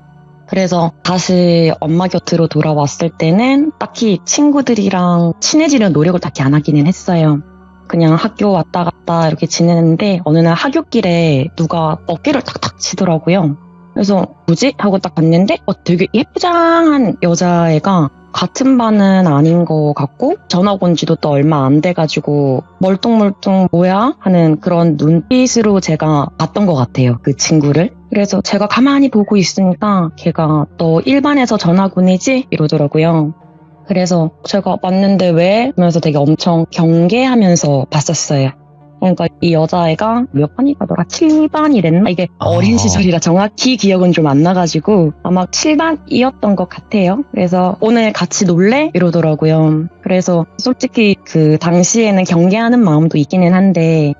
그래서 다시 엄마 곁으로 돌아왔을 때는 딱히 친구들이랑 친해지려는 노력을 딱히 안 하기는 했어요. 그냥 학교 왔다 갔다 이렇게 지내는데 어느 날 하굣길에 누가 어깨를 탁탁 치더라고요. 그래서 뭐지? 하고 딱 봤는데 되게 예쁘장한 여자애가 같은 반은 아닌 것 같고 전학 온 지도 또 얼마 안 돼가지고 멀뚱멀뚱 뭐야? 하는 그런 눈빛으로 제가 봤던 것 같아요. 그 친구를. 그래서 제가 가만히 보고 있으니까 걔가 너 일반에서 전학 온이지? 이러더라고요. 그래서 제가 봤는데 왜? 하면서 되게 엄청 경계하면서 봤었어요. 그러니까 이 여자애가 몇 반이더라? 7반이랬나? 이게 어린 시절이라 정확히 기억은 좀 안 나가지고 아마 7반이었던 것 같아요. 그래서 오늘 같이 놀래? 이러더라고요. 그래서 솔직히 그 당시에는 경계하는 마음도 있기는 한데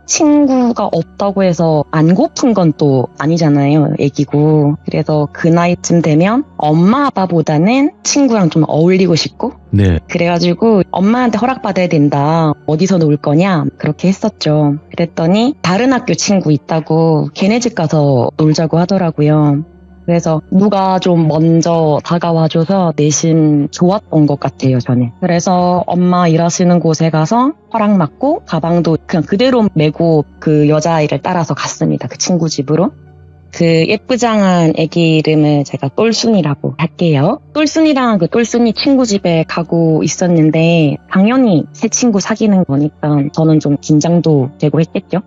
친구가 없다고 해서 안 고픈 건 또 아니잖아요. 애기고. 그래서 그 나이쯤 되면 엄마 아빠보다는 친구랑 좀 어울리고 싶고 네. 그래가지고 엄마한테 허락받아야 된다. 어디서 놀 거냐? 그렇게 했었죠. 그랬더니 다른 학교 친구 있다고 걔네 집 가서 놀자고 하더라고요. 그래서 누가 좀 먼저 다가와줘서 내심 좋았던 것 같아요, 저는. 그래서 엄마 일하시는 곳에 가서 허락받고 가방도 그냥 그대로 메고 그 여자아이를 따라서 갔습니다. 그 친구 집으로. 그 예쁘장한 애기 이름을 제가 똘순이라고 할게요. 똘순이랑 그 똘순이 친구 집에 가고 있었는데 당연히 새 친구 사귀는 거니까 저는 좀 긴장도 되고 했겠죠.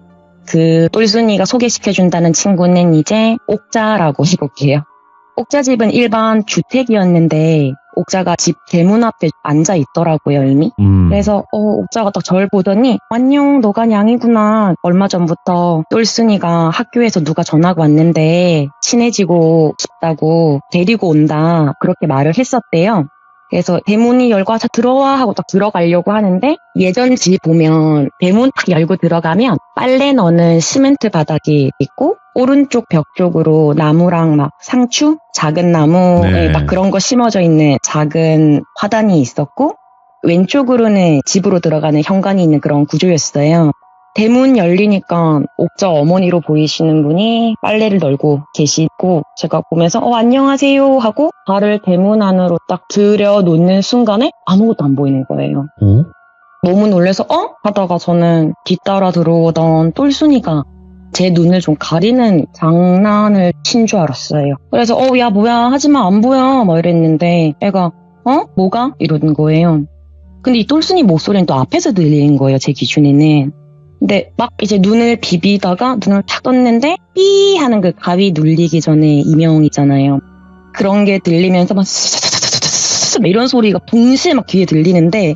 그 똘순이가 소개시켜준다는 친구는 이제 옥자라고 해볼게요. 옥자 집은 일반 주택이었는데 옥자가 집 대문 앞에 앉아 있더라고요, 이미. 그래서 옥자가 딱 저를 보더니 안녕, 너가 냥이구나. 얼마 전부터 똘순이가 학교에서 누가 전화가 왔는데 친해지고 싶다고 데리고 온다. 그렇게 말을 했었대요. 그래서 대문이 열고 자 들어와 하고 딱 들어가려고 하는데 예전 집 보면 대문 딱 열고 들어가면 빨래 넣는 시멘트 바닥이 있고 오른쪽 벽 쪽으로 나무랑 막 상추, 작은 나무에 네. 막 그런 거 심어져 있는 작은 화단이 있었고 왼쪽으로는 집으로 들어가는 현관이 있는 그런 구조였어요. 대문 열리니까 옥자 어머니로 보이시는 분이 빨래를 널고 계시고 제가 보면서 안녕하세요 하고 발을 대문 안으로 딱 들여놓는 순간에 아무것도 안 보이는 거예요. 너무 놀라서 하다가 저는 뒤따라 들어오던 똘순이가 제 눈을 좀 가리는 장난을 친 줄 알았어요. 그래서 야 뭐야 하지마 안 보여 막 이랬는데 애가 뭐가? 이러는 거예요. 근데 이 똘순이 목소리는 또 앞에서 들리는 거예요, 제 기준에는. 근데 막 이제 눈을 비비다가 눈을 탁 떴는데 삐 하는 그 가위 눌리기 전에 이명이잖아요. 그런 게 들리면서 막 이런 소리가 동시에 막 귀에 들리는데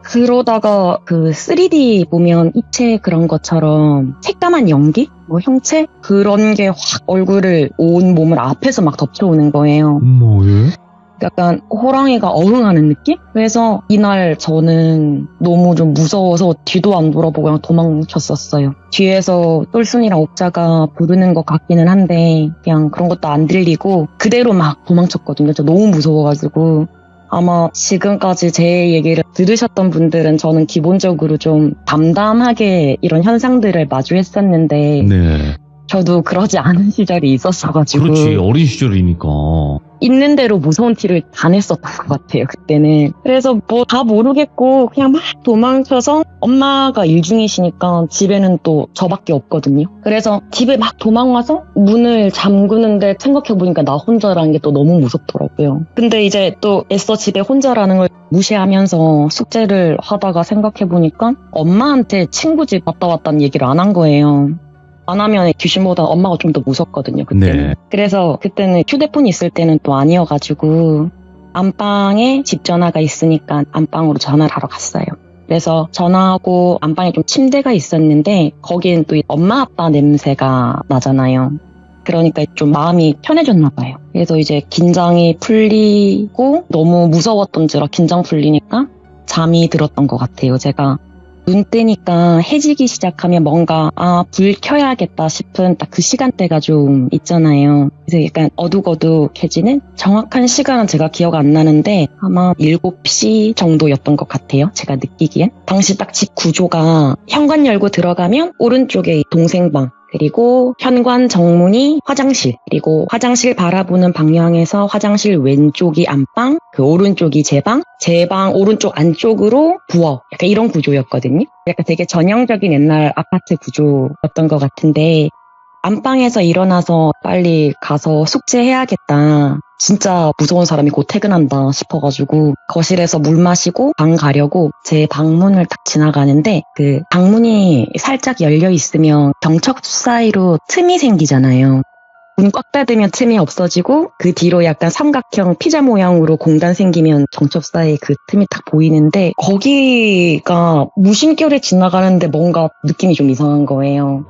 그러다가 그 3D 보면 입체 그런 것처럼 새까만 연기? 뭐 형체? 그런 게 확 얼굴을 온 몸을 앞에서 막 덮쳐오는 거예요. 뭐예? 약간 호랑이가 어흥하는 느낌? 그래서 이날 저는 너무 좀 무서워서 뒤도 안 돌아보고 그냥 도망쳤었어요. 뒤에서 똘순이랑 옥자가 부르는 것 같기는 한데 그냥 그런 것도 안 들리고 그대로 막 도망쳤거든요. 저 너무 무서워가지고. 아마 지금까지 제 얘기를 들으셨던 분들은 저는 기본적으로 좀 담담하게 이런 현상들을 마주했었는데 네. 저도 그러지 않은 시절이 있었어가지고 그렇지. 어린 시절이니까. 있는 대로 무서운 티를 다 냈었던 것 같아요, 그때는. 그래서 뭐 다 모르겠고 그냥 막 도망쳐서 엄마가 일 중이시니까 집에는 또 저밖에 없거든요. 그래서 집에 막 도망와서 문을 잠그는데 생각해보니까 나 혼자라는 게 또 너무 무섭더라고요. 근데 이제 또 애써 집에 혼자라는 걸 무시하면서 숙제를 하다가 생각해보니까 엄마한테 친구 집 갔다 왔다는 얘기를 안 한 거예요. 안 하면 귀신보다 엄마가 좀 더 무섭거든요, 그때는. 네. 그래서 그때는 휴대폰 있을 때는 또 아니어가지고 안방에 집 전화가 있으니까 안방으로 전화를 하러 갔어요. 그래서 전화하고 안방에 좀 침대가 있었는데 거기는 또 엄마 아빠 냄새가 나잖아요. 그러니까 좀 마음이 편해졌나 봐요. 그래서 이제 긴장이 풀리고 너무 무서웠던지라 긴장 풀리니까 잠이 들었던 것 같아요, 제가. 눈 뜨니까 해지기 시작하면 뭔가 불 켜야겠다 싶은 딱 그 시간대가 좀 있잖아요. 그래서 약간 어둑어둑해지는 정확한 시간은 제가 기억 안 나는데 아마 7시 정도였던 것 같아요. 제가 느끼기엔. 당시 딱 집 구조가 현관 열고 들어가면 오른쪽에 동생방 그리고 현관 정문이 화장실, 그리고 화장실 바라보는 방향에서 화장실 왼쪽이 안방, 그 오른쪽이 제 방 오른쪽 안쪽으로 부엌, 약간 이런 구조였거든요. 약간 되게 전형적인 옛날 아파트 구조였던 것 같은데 안방에서 일어나서 빨리 가서 숙제해야겠다. 진짜 무서운 사람이 곧 퇴근한다 싶어가지고 거실에서 물 마시고 방 가려고 제 방문을 딱 지나가는데 그 방문이 살짝 열려 있으면 경첩 사이로 틈이 생기잖아요. 눈 꽉 닫으면 틈이 없어지고 그 뒤로 약간 삼각형 피자 모양으로 공간 생기면 정첩 사이 그 틈이 딱 보이는데 거기가 무심결에 지나가는데 뭔가 느낌이 좀 이상한 거예요.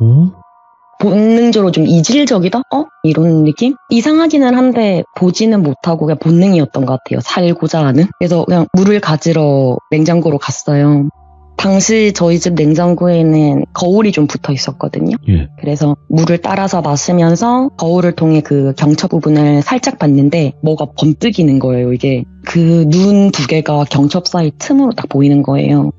본능적으로 좀 이질적이다? 이런 느낌? 이상하기는 한데 보지는 못하고 그냥 본능이었던 것 같아요. 살고자 하는. 그래서 그냥 물을 가지러 냉장고로 갔어요. 당시 저희 집 냉장고에는 거울이 좀 붙어 있었거든요. 예. 그래서 물을 따라서 마시면서 거울을 통해 그 경첩 부분을 살짝 봤는데 뭐가 번뜩이는 거예요. 이게 그 눈 두 개가 경첩 사이 틈으로 딱 보이는 거예요.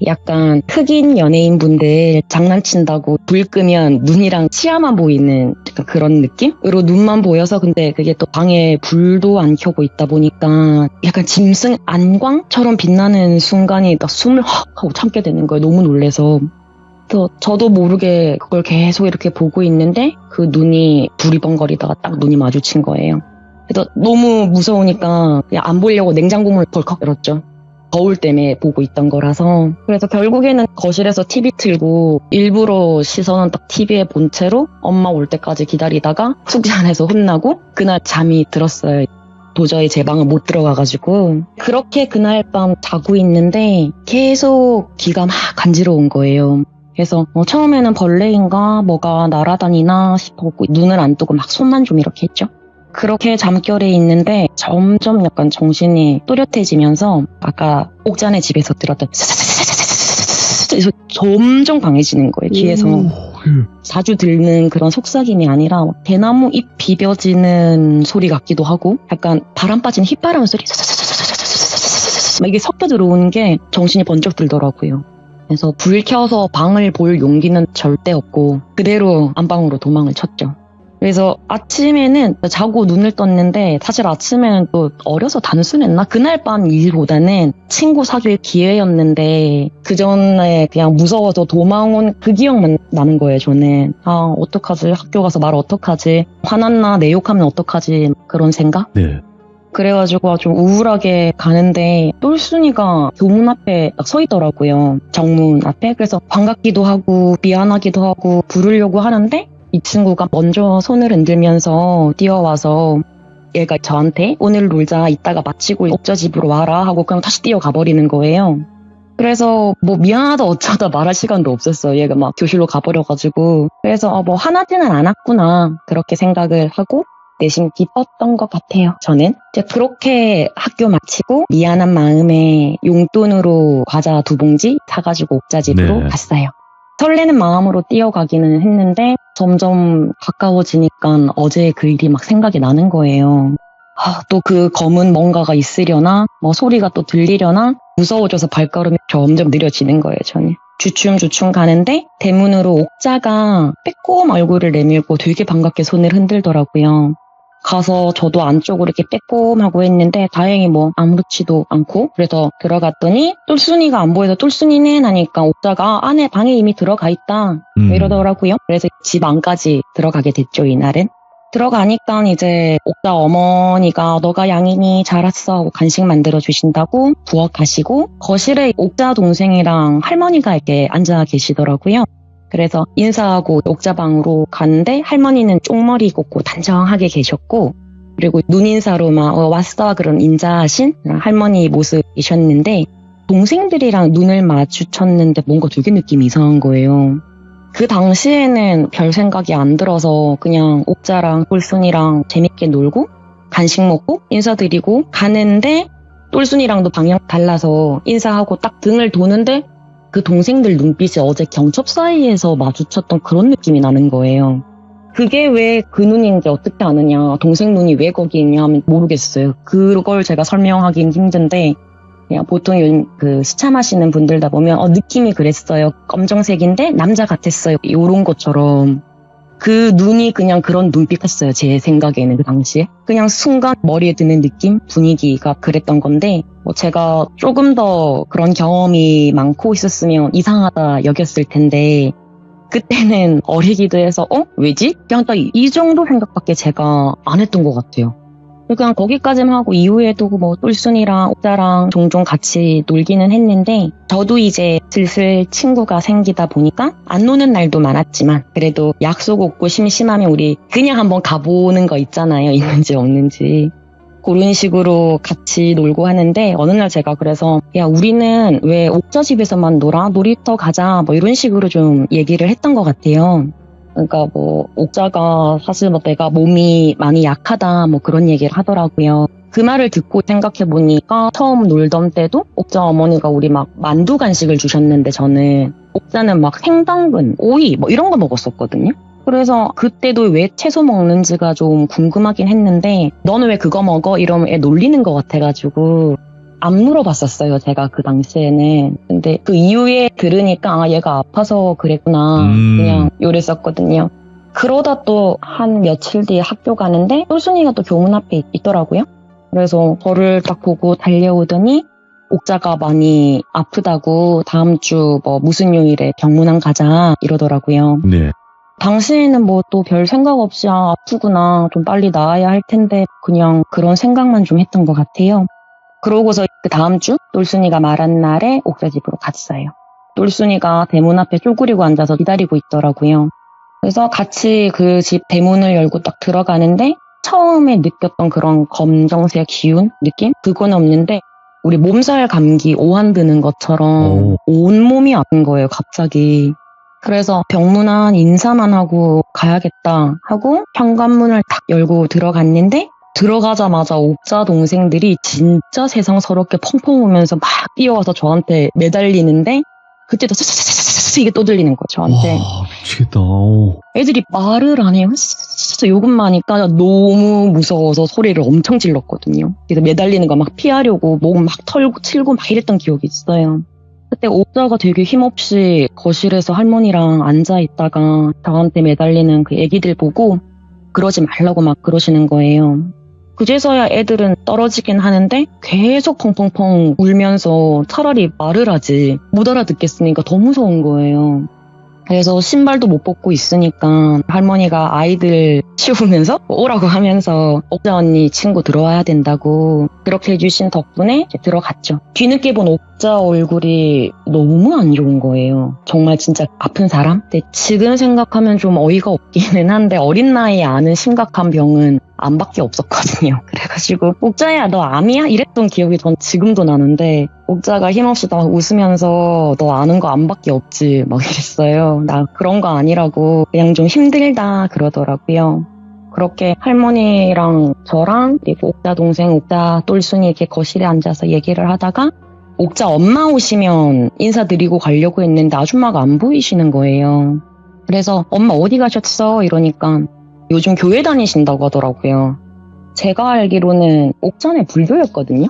약간 흑인 연예인분들 장난친다고 불 끄면 눈이랑 치아만 보이는 약간 그런 느낌으로 눈만 보여서 근데 그게 또 방에 불도 안 켜고 있다 보니까 약간 짐승 안광처럼 빛나는 순간이 딱 숨을 확 하고 참게 되는 거예요. 너무 놀래서. 그래서 저도 모르게 그걸 계속 이렇게 보고 있는데 그 눈이 두리번거리다가 딱 눈이 마주친 거예요. 그래서 너무 무서우니까 그냥 안 보려고 냉장고문을 덜컥 열었죠. 거울 때문에 보고 있던 거라서. 그래서 결국에는 거실에서 TV 틀고 일부러 시선은 딱 TV에 본 채로 엄마 올 때까지 기다리다가 숙제 안 해서 혼나고 그날 잠이 들었어요. 도저히 제 방을 못 들어가가지고. 그렇게 그날 밤 자고 있는데 계속 귀가 막 간지러운 거예요. 그래서 처음에는 벌레인가 뭐가 날아다니나 싶었고 눈을 안 뜨고 막 손만 좀 이렇게 했죠. 그렇게 잠결에 있는데 점점 약간 정신이 또렷해지면서 아까 옥자네 집에서 들었던 점점 강해지는 거예요. 귀에서. 자주 듣는 그런 속삭임이 아니라 대나무 잎 비벼지는 소리 같기도 하고 약간 바람 빠진 휘바람 소리 막 이게 섞여 들어오는 게 정신이 번쩍 들더라고요. 그래서 불 켜서 방을 볼 용기는 절대 없고 그대로 안방으로 도망을 쳤죠. 그래서 아침에는 자고 눈을 떴는데 사실 아침에는 또 어려서 단순했나? 그날 밤 일보다는 친구 사귈 기회였는데 그 전에 그냥 무서워서 도망온 그 기억만 나는 거예요. 저는 어떡하지? 학교 가서 말 어떡하지? 화났나? 내 욕하면 어떡하지? 그런 생각? 네. 그래가지고 좀 우울하게 가는데 똘순이가 교문 앞에 딱 서 있더라고요. 정문 앞에. 그래서 반갑기도 하고 미안하기도 하고 부르려고 하는데 이 친구가 먼저 손을 흔들면서 뛰어와서 얘가 저한테 오늘 놀자 이따가 마치고 옥자 집으로 와라 하고 그냥 다시 뛰어가 버리는 거예요. 그래서 뭐 미안하다 어쩌다 말할 시간도 없었어요. 얘가 막 교실로 가버려가지고. 그래서 뭐 화나지는 않았구나 그렇게 생각을 하고 내심 기뻤던 것 같아요. 저는 이제 그렇게 학교 마치고 미안한 마음에 용돈으로 과자 2봉지 사가지고 옥자 집으로 네. 갔어요. 설레는 마음으로 뛰어가기는 했는데 점점 가까워지니까 어제의 그 일이 막 생각이 나는 거예요. 또 그 검은 뭔가가 있으려나 뭐 소리가 또 들리려나 무서워져서 발걸음이 점점 느려지는 거예요. 저는 주춤주춤 가는데 대문으로 옥자가 빼꼼 얼굴을 내밀고 되게 반갑게 손을 흔들더라고요. 가서 저도 안쪽으로 이렇게 빼꼼하고 했는데 다행히 뭐 아무렇지도 않고 그래서 들어갔더니 똘순이가 안 보여서 똘순이는 하니까 옥자가 안에 방에 이미 들어가 있다 이러더라고요. 그래서 집 안까지 들어가게 됐죠. 이날은. 들어가니까 이제 옥자 어머니가 너가 양이니 잘 왔어 하고 간식 만들어 주신다고 부엌 가시고 거실에 옥자 동생이랑 할머니가 이렇게 앉아 계시더라고요. 그래서 인사하고 옥자방으로 갔는데 할머니는 쪽머리 꽂고 단정하게 계셨고 그리고 눈인사로 막 왔어 그런 인자하신 할머니 모습이셨는데 동생들이랑 눈을 마주쳤는데 뭔가 되게 느낌이 이상한 거예요. 그 당시에는 별 생각이 안 들어서 그냥 옥자랑 똘순이랑 재밌게 놀고 간식 먹고 인사드리고 가는데 똘순이랑도 방향 달라서 인사하고 딱 등을 도는데 그 동생들 눈빛이 어제 경첩 사이에서 마주쳤던 그런 느낌이 나는 거예요. 그게 왜 그 눈인지 어떻게 아느냐, 동생 눈이 왜 거기 있냐 하면 모르겠어요. 그걸 제가 설명하기는 힘든데 그냥 보통 요즘 그 시참하시는 분들다 보면 느낌이 그랬어요. 검정색인데 남자 같았어요. 이런 것처럼. 그 눈이 그냥 그런 눈빛이었어요. 제 생각에는 그 당시에. 그냥 순간 머리에 드는 느낌, 분위기가 그랬던 건데 뭐 제가 조금 더 그런 경험이 많고 있었으면 이상하다 여겼을 텐데 그때는 어리기도 해서 왜지? 그냥 딱 이 정도 생각밖에 제가 안 했던 것 같아요. 그냥 거기까지만 하고 이후에도 뭐 똘순이랑 옥자랑 종종 같이 놀기는 했는데 저도 이제 슬슬 친구가 생기다 보니까 안 노는 날도 많았지만 그래도 약속 없고 심심하면 우리 그냥 한번 가보는 거 있잖아요. 있는지 없는지. 그런 식으로 같이 놀고 하는데 어느 날 제가 그래서 야 우리는 왜 옥자 집에서만 놀아? 놀이터 가자 뭐 이런 식으로 좀 얘기를 했던 것 같아요. 그러니까 뭐 옥자가 사실 뭐 내가 몸이 많이 약하다 뭐 그런 얘기를 하더라고요. 그 말을 듣고 생각해 보니까 처음 놀던 때도 옥자 어머니가 우리 막 만두 간식을 주셨는데 저는 옥자는 막 생당근, 오이 뭐 이런 거 먹었었거든요. 그래서 그때도 왜 채소 먹는지가 좀 궁금하긴 했는데 너는 왜 그거 먹어? 이러면 애 놀리는 것 같아가지고 안 물어봤었어요, 제가 그 당시에는. 근데 그 이후에 들으니까 아 얘가 아파서 그랬구나 그냥 요랬었거든요. 그러다 또 한 며칠 뒤에 학교 가는데 똘순이가 또 교문 앞에 있더라고요. 그래서 저를 딱 보고 달려오더니 옥자가 많이 아프다고 다음 주 뭐 무슨 요일에 병문안 가자 이러더라고요. 네. 당시에는 뭐 또 별 생각 없이 아 아프구나 좀 빨리 나아야 할 텐데 그냥 그런 생각만 좀 했던 것 같아요. 그러고서 그 다음 주 똘순이가 말한 날에 옥자 집으로 갔어요. 똘순이가 대문 앞에 쪼그리고 앉아서 기다리고 있더라고요. 그래서 같이 그 집 대문을 열고 딱 들어가는데 처음에 느꼈던 그런 검정색 기운 느낌? 그건 없는데 우리 몸살 감기 오한 드는 것처럼 온몸이 아픈 거예요, 갑자기. 그래서 병문안 인사만 하고 가야겠다 하고 현관문을 딱 열고 들어갔는데 들어가자마자 옥자 동생들이 진짜 세상스럽게 펑펑 우면서 막 뛰어와서 저한테 매달리는데 그때도 이게 또 들리는 거죠, 저한테. 와, 미치겠다. 애들이 말을 안 해요. 욕음만 하니까 너무 무서워서 소리를 엄청 질렀거든요. 그래서 매달리는 거 막 피하려고 몸 막 털고 칠고 막 이랬던 기억이 있어요. 그때 옥자가 되게 힘없이 거실에서 할머니랑 앉아있다가 저한테 매달리는 그 애기들 보고 그러지 말라고 막 그러시는 거예요. 그제서야 애들은 떨어지긴 하는데 계속 펑펑펑 울면서 차라리 말을 하지 못 알아듣겠으니까 더 무서운 거예요. 그래서 신발도 못 벗고 있으니까 할머니가 아이들 치우면서 오라고 하면서 옥자 언니 친구 들어와야 된다고 그렇게 해주신 덕분에 이제 들어갔죠. 뒤늦게 본 옥자 얼굴이 너무 안 좋은 거예요. 정말 진짜 아픈 사람? 근데 지금 생각하면 좀 어이가 없기는 한데 어린 나이에 아는 심각한 병은 암밖에 없었거든요. 그래가지고 옥자야 너 암이야? 이랬던 기억이 전 지금도 나는데 옥자가 힘없이 막 웃으면서 너 아는 거 암밖에 없지 막 이랬어요. 나 그런 거 아니라고 그냥 좀 힘들다 그러더라고요. 그렇게 할머니랑 저랑 그리고 옥자 동생 옥자 똘순이 이렇게 거실에 앉아서 얘기를 하다가 옥자 엄마 오시면 인사드리고 가려고 했는데 아줌마가 안 보이시는 거예요. 그래서 엄마 어디 가셨어? 이러니까 요즘 교회 다니신다고 하더라고요. 제가 알기로는 옥자네 불교였거든요.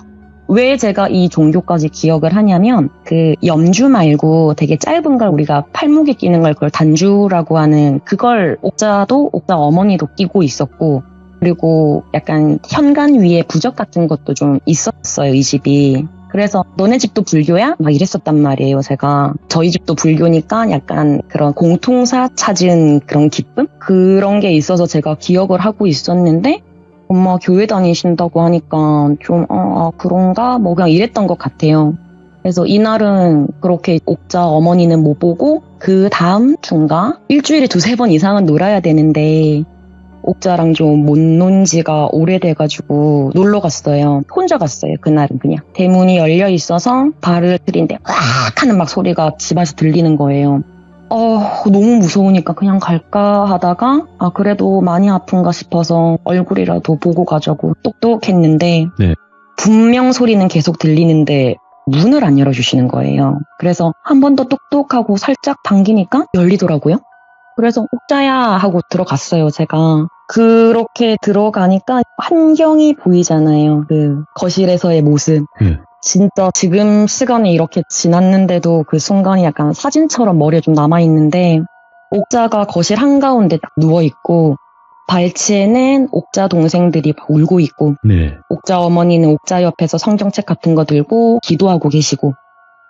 왜 제가 이 종교까지 기억을 하냐면 그 염주 말고 되게 짧은 걸 우리가 팔목에 끼는 걸 그걸 단주라고 하는 그걸 옥자도 옥자 어머니도 끼고 있었고 그리고 약간 현관 위에 부적 같은 것도 좀 있었어요, 이 집이. 그래서 너네 집도 불교야? 막 이랬었단 말이에요, 제가. 저희 집도 불교니까 약간 그런 공통사 찾은 그런 기쁨? 그런 게 있어서 제가 기억을 하고 있었는데 엄마 교회 다니신다고 하니까 좀 그런가? 뭐 그냥 이랬던 것 같아요. 그래서 이날은 그렇게 옥자 어머니는 못 보고 그 다음 주인가? 일주일에 2-3번 이상은 놀아야 되는데 옥자랑 좀 못 논 지가 오래돼가지고 놀러 갔어요. 혼자 갔어요. 그날은 그냥. 대문이 열려 있어서 발을 들이는데 꽉 하는 막 소리가 집안에서 들리는 거예요. 너무 무서우니까 그냥 갈까 하다가 그래도 많이 아픈가 싶어서 얼굴이라도 보고 가자고 똑똑했는데 네. 분명 소리는 계속 들리는데 문을 안 열어주시는 거예요. 그래서 한 번 더 똑똑하고 살짝 당기니까 열리더라고요. 그래서 옥자야 하고 들어갔어요, 제가. 그렇게 들어가니까 환경이 보이잖아요. 그 거실에서의 모습. 진짜 지금 시간이 이렇게 지났는데도 그 순간이 약간 사진처럼 머리에 좀 남아있는데 옥자가 거실 한가운데 딱 누워있고 발치에는 옥자 동생들이 막 울고 있고 네. 옥자 어머니는 옥자 옆에서 성경책 같은 거 들고 기도하고 계시고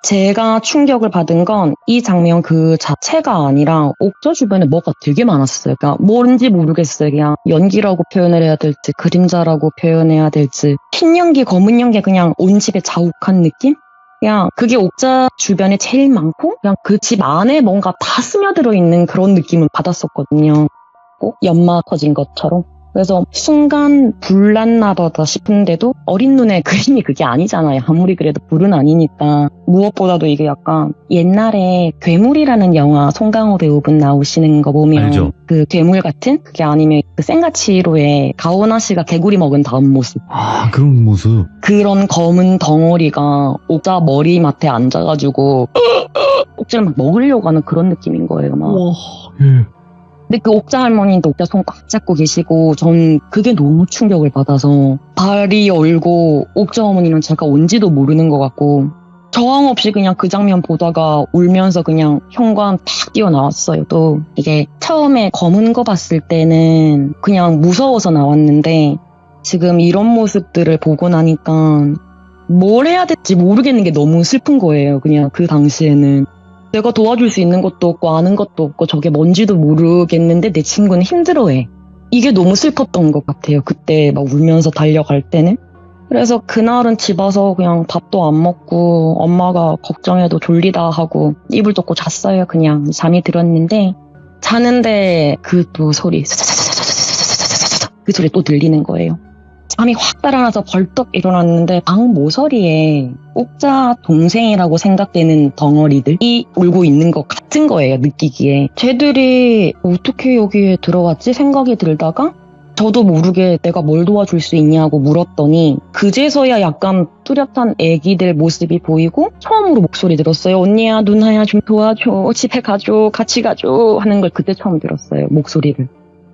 제가 충격을 받은 건 이 장면 그 자체가 아니라 옥저 주변에 뭐가 되게 많았어요. 그러니까 뭔지 모르겠어요. 그냥 연기라고 표현을 해야 될지 그림자라고 표현해야 될지 흰 연기 검은 연기 그냥 온 집에 자욱한 느낌? 그냥 그게 옥자 주변에 제일 많고 그냥 그 집 안에 뭔가 다 스며들어 있는 그런 느낌을 받았었거든요. 꼭 연마 터진 것처럼. 그래서 순간 불났나 보다 싶은데도 어린 눈에 그림이 그게 아니잖아요. 아무리 그래도 불은 아니니까. 무엇보다도 이게 약간 옛날에 괴물이라는 영화 송강호 배우분 나오시는 거 보면 알죠. 그 괴물 같은 그게 아니면 그 생가치로의 가오나 씨가 개구리 먹은 다음 모습. 아, 그런 모습. 그런 검은 덩어리가 옥자 머리맡에 앉아가지고 옥자를 막 먹으려고 하는 그런 느낌인 거예요. 막. 와, 예. 근데 그 옥자 할머니도 옥자 손 꽉 잡고 계시고 전 그게 너무 충격을 받아서 발이 얼고 옥자 어머니는 제가 온지도 모르는 것 같고 저항 없이 그냥 그 장면 보다가 울면서 그냥 현관 탁 뛰어나왔어요. 또 이게 처음에 검은 거 봤을 때는 그냥 무서워서 나왔는데 지금 이런 모습들을 보고 나니까 뭘 해야 될지 모르겠는 게 너무 슬픈 거예요. 그냥 그 당시에는. 내가 도와줄 수 있는 것도 없고 아는 것도 없고 저게 뭔지도 모르겠는데 내 친구는 힘들어해. 이게 너무 슬펐던 것 같아요. 그때 막 울면서 달려갈 때는. 그래서 그날은 집 와서 그냥 밥도 안 먹고 엄마가 걱정해도 졸리다 하고 이불 덮고 잤어요. 그냥 잠이 들었는데 자는데 그 또 소리 그 소리 또 들리는 거예요. 잠이 확 달아나서 벌떡 일어났는데 방 모서리에 옥자 동생이라고 생각되는 덩어리들이 울고 있는 것 같은 거예요. 느끼기에. 쟤들이 어떻게 여기에 들어왔지 생각이 들다가 저도 모르게 내가 뭘 도와줄 수 있냐고 물었더니 그제서야 약간 뚜렷한 애기들 모습이 보이고 처음으로 목소리 들었어요. 언니야 누나야 좀 도와줘. 집에 가줘. 같이 가줘. 하는 걸 그때 처음 들었어요. 목소리를.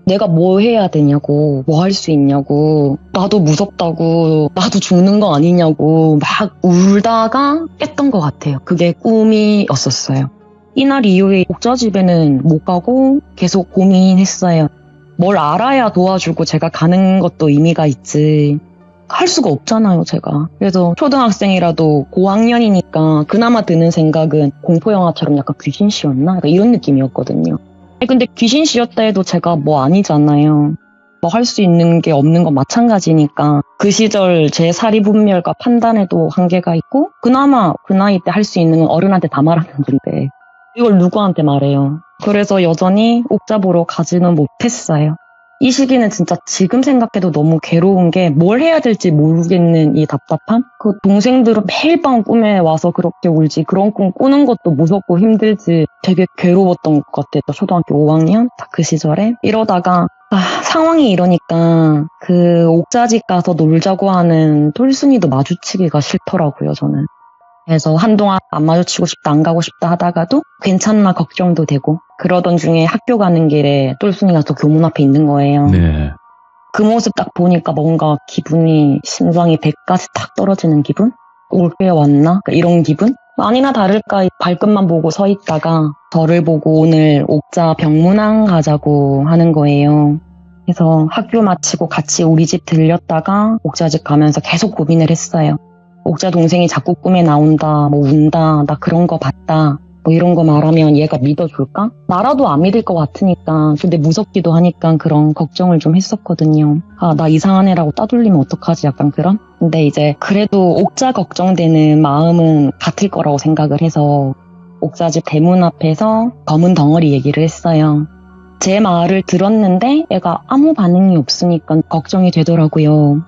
내가 뭐 해야 되냐고, 뭐 할 수 있냐고, 나도 무섭다고, 나도 죽는 거 아니냐고 막 울다가 깼던 것 같아요. 그게 꿈이었었어요. 이날 이후에 옥자 집에는 못 가고 계속 고민했어요. 뭘 알아야 도와주고 제가 가는 것도 의미가 있지. 할 수가 없잖아요, 제가. 그래서 초등학생이라도 고학년이니까 그나마 드는 생각은 공포영화처럼 약간 귀신시였나? 약간 이런 느낌이었거든요. 근데 귀신 씨였다 해도 제가 뭐 아니잖아요. 뭐 할 수 있는 게 없는 건 마찬가지니까 그 시절 제 사리분별과 판단에도 한계가 있고 그나마 그 나이 때 할 수 있는 건 어른한테 다 말하는 건데 이걸 누구한테 말해요. 그래서 여전히 옥자 보러 가지는 못했어요. 이 시기는 진짜 지금 생각해도 너무 괴로운 게 뭘 해야 될지 모르겠는 이 답답함? 그 동생들은 매일 밤 꿈에 와서 그렇게 울지 그런 꿈 꾸는 것도 무섭고 힘들지 되게 괴로웠던 것 같아요. 초등학교 5학년? 딱 그 시절에. 이러다가 상황이 이러니까 그 옥자집 가서 놀자고 하는 똘순이도 마주치기가 싫더라고요, 저는. 그래서 한동안 안 마주치고 싶다, 안 가고 싶다 하다가도 괜찮나 걱정도 되고 그러던 중에 학교 가는 길에 똘순이가 또 교문 앞에 있는 거예요. 네. 그 모습 딱 보니까 뭔가 기분이 심장이 100까지 탁 떨어지는 기분? 올 때 왔나? 이런 기분? 아니나 다를까 발끝만 보고 서 있다가 저를 보고 오늘 옥자 병문안 가자고 하는 거예요. 그래서 학교 마치고 같이 우리 집 들렸다가 옥자 집 가면서 계속 고민을 했어요. 옥자 동생이 자꾸 꿈에 나온다, 뭐 운다, 나 그런 거 봤다, 뭐 이런 거 말하면 얘가 믿어줄까? 나라도 안 믿을 것 같으니까, 근데 무섭기도 하니까 그런 걱정을 좀 했었거든요. 나 이상한 애라고 따돌리면 어떡하지? 약간 그런? 근데 이제 그래도 옥자 걱정되는 마음은 같을 거라고 생각을 해서 옥자집 대문 앞에서 검은 덩어리 얘기를 했어요. 제 말을 들었는데 애가 아무 반응이 없으니까 걱정이 되더라고요.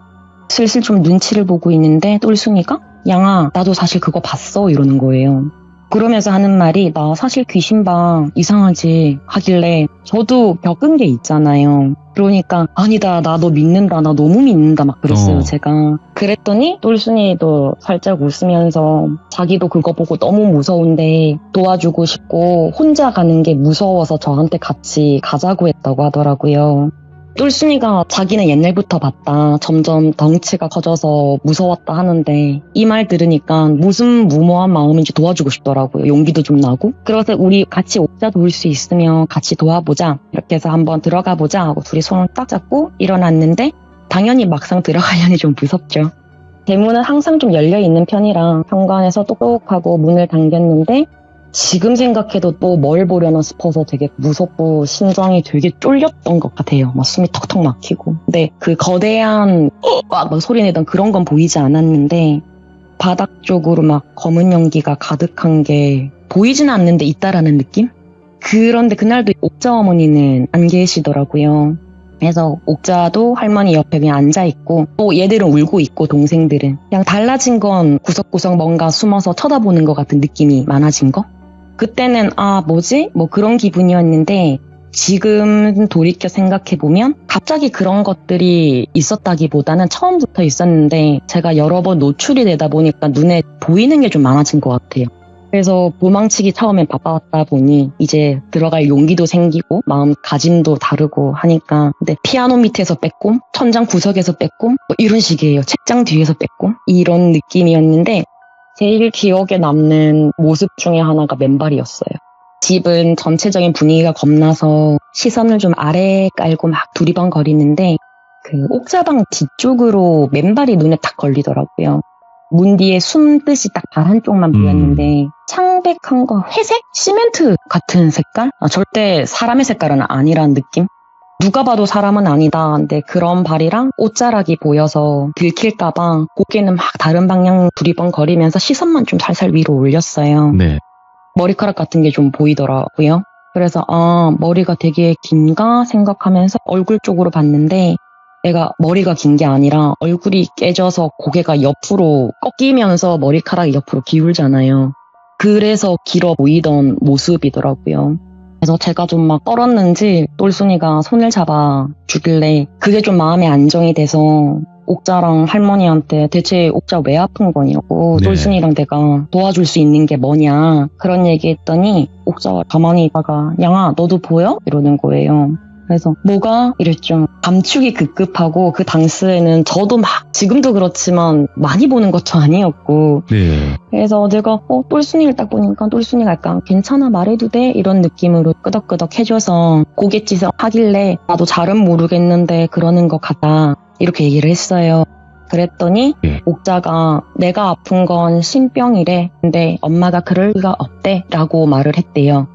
슬슬 좀 눈치를 보고 있는데 똘순이가 양아 나도 사실 그거 봤어 이러는 거예요. 그러면서 하는 말이 나 사실 귀신방 이상하지 하길래 저도 겪은 게 있잖아요. 그러니까 아니다 나 너 믿는다 나 너무 믿는다 막 그랬어요 제가. 그랬더니 똘순이도 살짝 웃으면서 자기도 그거 보고 너무 무서운데 도와주고 싶고 혼자 가는 게 무서워서 저한테 같이 가자고 했다고 하더라고요. 똘순이가 자기는 옛날부터 봤다. 점점 덩치가 커져서 무서웠다 하는데 이 말 들으니까 무슨 무모한 마음인지 도와주고 싶더라고요. 용기도 좀 나고. 그래서 우리 같이 옥자 도울 수 있으면 같이 도와보자. 이렇게 해서 한번 들어가 보자 하고 둘이 손을 딱 잡고 일어났는데 당연히 막상 들어가려니 좀 무섭죠. 대문은 항상 좀 열려있는 편이라 현관에서 똑똑하고 문을 당겼는데 지금 생각해도 또 뭘 보려나 싶어서 되게 무섭고 심장이 되게 쫄렸던 것 같아요. 막 숨이 턱턱 막히고. 근데 그 거대한 막 소리 내던 그런 건 보이지 않았는데 바닥 쪽으로 막 검은 연기가 가득한 게 보이지는 않는데 있다라는 느낌? 그런데 그날도 옥자 어머니는 안 계시더라고요. 그래서 옥자도 할머니 옆에 그냥 앉아있고 또 얘들은 울고 있고 동생들은 그냥 달라진 건 구석구석 뭔가 숨어서 쳐다보는 것 같은 느낌이 많아진 거? 그때는 뭐지? 뭐 그런 기분이었는데 지금 돌이켜 생각해보면 갑자기 그런 것들이 있었다기보다는 처음부터 있었는데 제가 여러 번 노출이 되다 보니까 눈에 보이는 게 좀 많아진 것 같아요. 그래서 도망치기 처음엔 바빴다 보니 이제 들어갈 용기도 생기고 마음가짐도 다르고 하니까 근데 피아노 밑에서 빼꼼, 천장 구석에서 빼꼼 뭐 이런 식이에요. 책장 뒤에서 빼꼼 이런 느낌이었는데 제일 기억에 남는 모습 중에 하나가 맨발이었어요. 집은 전체적인 분위기가 겁나서 시선을 좀 아래에 깔고 막 두리번거리는데 그 옥자방 뒤쪽으로 맨발이 눈에 딱 걸리더라고요. 문 뒤에 숨듯이 딱 발 한쪽만 보였는데 창백한 거 회색? 시멘트 같은 색깔? 절대 사람의 색깔은 아니라는 느낌? 누가 봐도 사람은 아니다. 근데 그런 발이랑 옷자락이 보여서 들킬까봐 고개는 막 다른 방향 두리번거리면서 시선만 좀 살살 위로 올렸어요. 네. 머리카락 같은 게 좀 보이더라고요. 그래서 머리가 되게 긴가 생각하면서 얼굴 쪽으로 봤는데 내가 머리가 긴 게 아니라 얼굴이 깨져서 고개가 옆으로 꺾이면서 머리카락이 옆으로 기울잖아요. 그래서 길어 보이던 모습이더라고요. 그래서 제가 좀 막 떨었는지 똘순이가 손을 잡아 주길래 그게 좀 마음에 안정이 돼서 옥자랑 할머니한테 대체 옥자 왜 아픈 거냐고 네. 똘순이랑 내가 도와줄 수 있는 게 뭐냐 그런 얘기했더니 옥자가 가만히 있다가 양아 너도 보여? 이러는 거예요. 그래서 뭐가? 이랬죠. 감축이 급급하고 그 당시에는 저도 막 지금도 그렇지만 많이 보는 것도 아니었고 네. 그래서 내가 똘순이를 딱 보니까 똘순이가 약간 괜찮아 말해도 돼? 이런 느낌으로 끄덕끄덕 해줘서 고갯짓을 하길래 나도 잘은 모르겠는데 그러는 것 같다 이렇게 얘기를 했어요. 그랬더니 예. 옥자가 내가 아픈 건 신병이래. 근데 엄마가 그럴 리가 없대 라고 말을 했대요.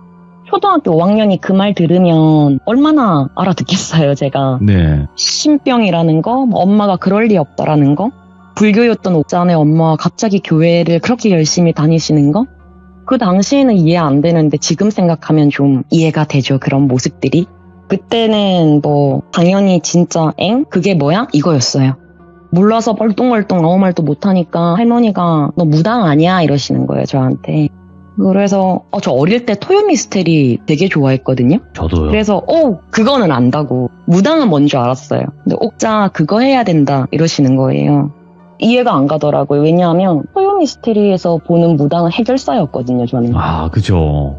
초등학교 5학년이 그 말 들으면 얼마나 알아듣겠어요, 제가. 네. 신병이라는 거, 엄마가 그럴 리 없다라는 거, 불교였던 옥자네 엄마가 갑자기 교회를 그렇게 열심히 다니시는 거, 그 당시에는 이해 안 되는데 지금 생각하면 좀 이해가 되죠, 그런 모습들이. 그때는 뭐 당연히 진짜 그게 뭐야? 이거였어요. 몰라서 벌뚱벌뚱 아무 말도 못하니까 할머니가 너 무당 아니야? 이러시는 거예요, 저한테. 그래서 저 어릴 때 토요 미스테리 되게 좋아했거든요. 저도요. 그래서 그거는 안다고. 무당은 뭔 줄 알았어요. 근데 옥자 그거 해야 된다 이러시는 거예요. 이해가 안 가더라고요. 왜냐하면 토요 미스테리에서 보는 무당은 해결사였거든요, 저는. 그죠.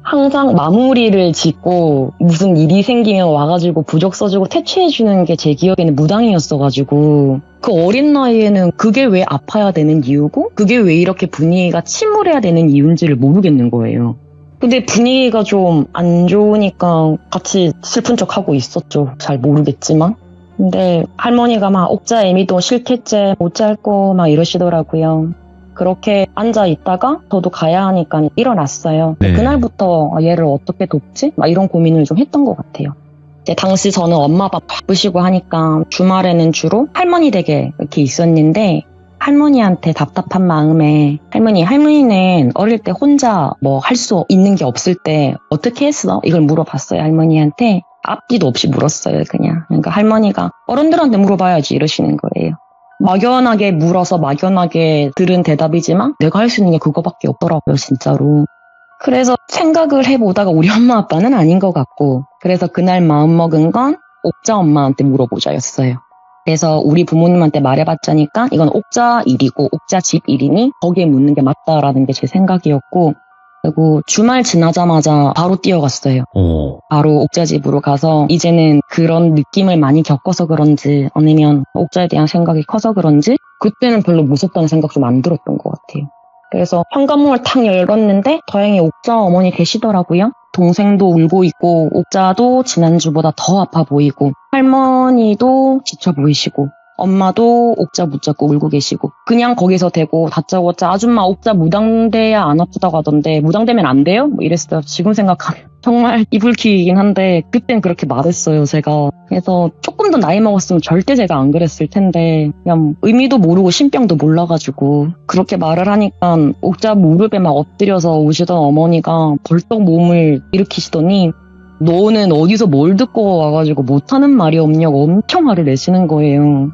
항상 마무리를 짓고 무슨 일이 생기면 와가지고 부적 써주고 퇴치해주는 게 제 기억에는 무당이었어가지고 그 어린 나이에는 그게 왜 아파야 되는 이유고 그게 왜 이렇게 분위기가 침울해야 되는 이유인지를 모르겠는 거예요. 근데 분위기가 좀 안 좋으니까 같이 슬픈 척하고 있었죠. 잘 모르겠지만. 근데 할머니가 막 옥자 애미도 싫겠지 못 잘고 막 이러시더라고요. 그렇게 앉아 있다가 저도 가야 하니까 일어났어요. 네. 그날부터 얘를 어떻게 돕지? 막 이런 고민을 좀 했던 것 같아요. 이제 당시 저는 엄마 밥 바쁘시고 하니까 주말에는 주로 할머니 댁에 이렇게 있었는데 할머니한테 답답한 마음에 할머니는 어릴 때 혼자 뭐 할 수 있는 게 없을 때 어떻게 했어? 이걸 물어봤어요, 할머니한테. 앞뒤도 없이 물었어요, 그냥. 그러니까 할머니가 어른들한테 물어봐야지 이러시는 거예요. 막연하게 물어서 막연하게 들은 대답이지만 내가 할 수 있는 게 그거밖에 없더라고요, 진짜로. 그래서 생각을 해보다가 우리 엄마 아빠는 아닌 것 같고 그래서 그날 마음먹은 건 옥자 엄마한테 물어보자였어요. 그래서 우리 부모님한테 말해봤자니까 이건 옥자 일이고 옥자 집 일이니 거기에 묻는 게 맞다라는 게 제 생각이었고 그리고 주말 지나자마자 바로 뛰어갔어요. 바로 옥자 집으로 가서 이제는 그런 느낌을 많이 겪어서 그런지 아니면 옥자에 대한 생각이 커서 그런지 그때는 별로 무섭다는 생각 좀 안 들었던 것 같아요. 그래서 현관문을 탁 열었는데 다행히 옥자 어머니 계시더라고요. 동생도 울고 있고 옥자도 지난주보다 더 아파 보이고 할머니도 지쳐 보이시고 엄마도 옥자 붙잡고 울고 계시고 그냥 거기서 대고 다짜고짜 아줌마 옥자 무당돼야 안 아프다고 하던데 무당되면 안 돼요? 뭐 이랬어요. 지금 생각하면 정말 이불킥이긴 한데 그땐 그렇게 말했어요 제가. 그래서 조금 더 나이 먹었으면 절대 제가 안 그랬을 텐데 그냥 의미도 모르고 신병도 몰라가지고 그렇게 말을 하니까 옥자 무릎에 막 엎드려서 우시던 어머니가 벌떡 몸을 일으키시더니 너는 어디서 뭘 듣고 와가지고 못하는 말이 없냐고 엄청 화를 내시는 거예요.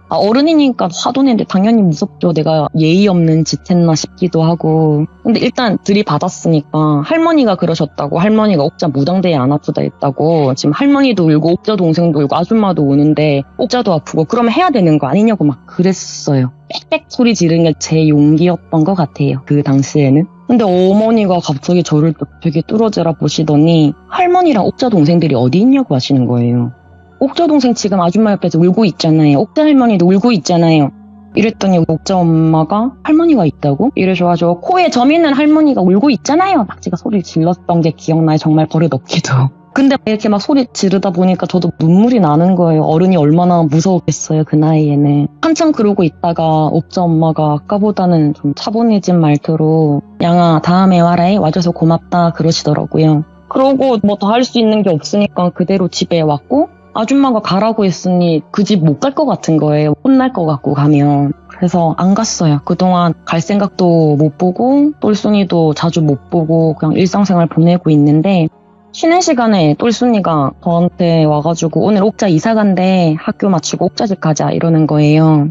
어른이니까 화도 내는데 당연히 무섭죠. 내가 예의 없는 짓 했나 싶기도 하고. 근데 일단 들이받았으니까 할머니가 그러셨다고, 할머니가 옥자 무당대에 안 아프다 했다고, 지금 할머니도 울고 옥자 동생도 울고 아줌마도 우는데 옥자도 아프고 그러면 해야 되는 거 아니냐고 막 그랬어요. 빽빽 소리 지르는 게 제 용기였던 것 같아요. 그 당시에는. 근데 어머니가 갑자기 저를 또 되게 뚫어져라 보시더니 할머니랑 옥자 동생들이 어디 있냐고 하시는 거예요. 옥자 동생 지금 아줌마 옆에서 울고 있잖아요. 옥자 할머니도 울고 있잖아요. 이랬더니 옥자 엄마가 할머니가 있다고? 이러셔가지고 코에 점 있는 할머니가 울고 있잖아요. 막 제가 소리를 질렀던 게 기억나요. 정말 버릇없기도. 근데 이렇게 막 소리 지르다 보니까 저도 눈물이 나는 거예요. 어른이 얼마나 무서웠겠어요. 그 나이에는. 한참 그러고 있다가 옥자 엄마가 아까보다는 좀 차분해진 말투로 양아 다음에 와라 와줘서 고맙다 그러시더라고요. 그러고 뭐 더 할 수 있는 게 없으니까 그대로 집에 왔고 아줌마가 가라고 했으니 그 집 못 갈 것 같은 거예요. 혼날 것 같고 가면. 그래서 안 갔어요. 그동안 갈 생각도 못 보고 똘순이도 자주 못 보고 그냥 일상생활 보내고 있는데 쉬는 시간에 똘순이가 저한테 와가지고 오늘 옥자 이사 간대. 학교 마치고 옥자집 가자 이러는 거예요.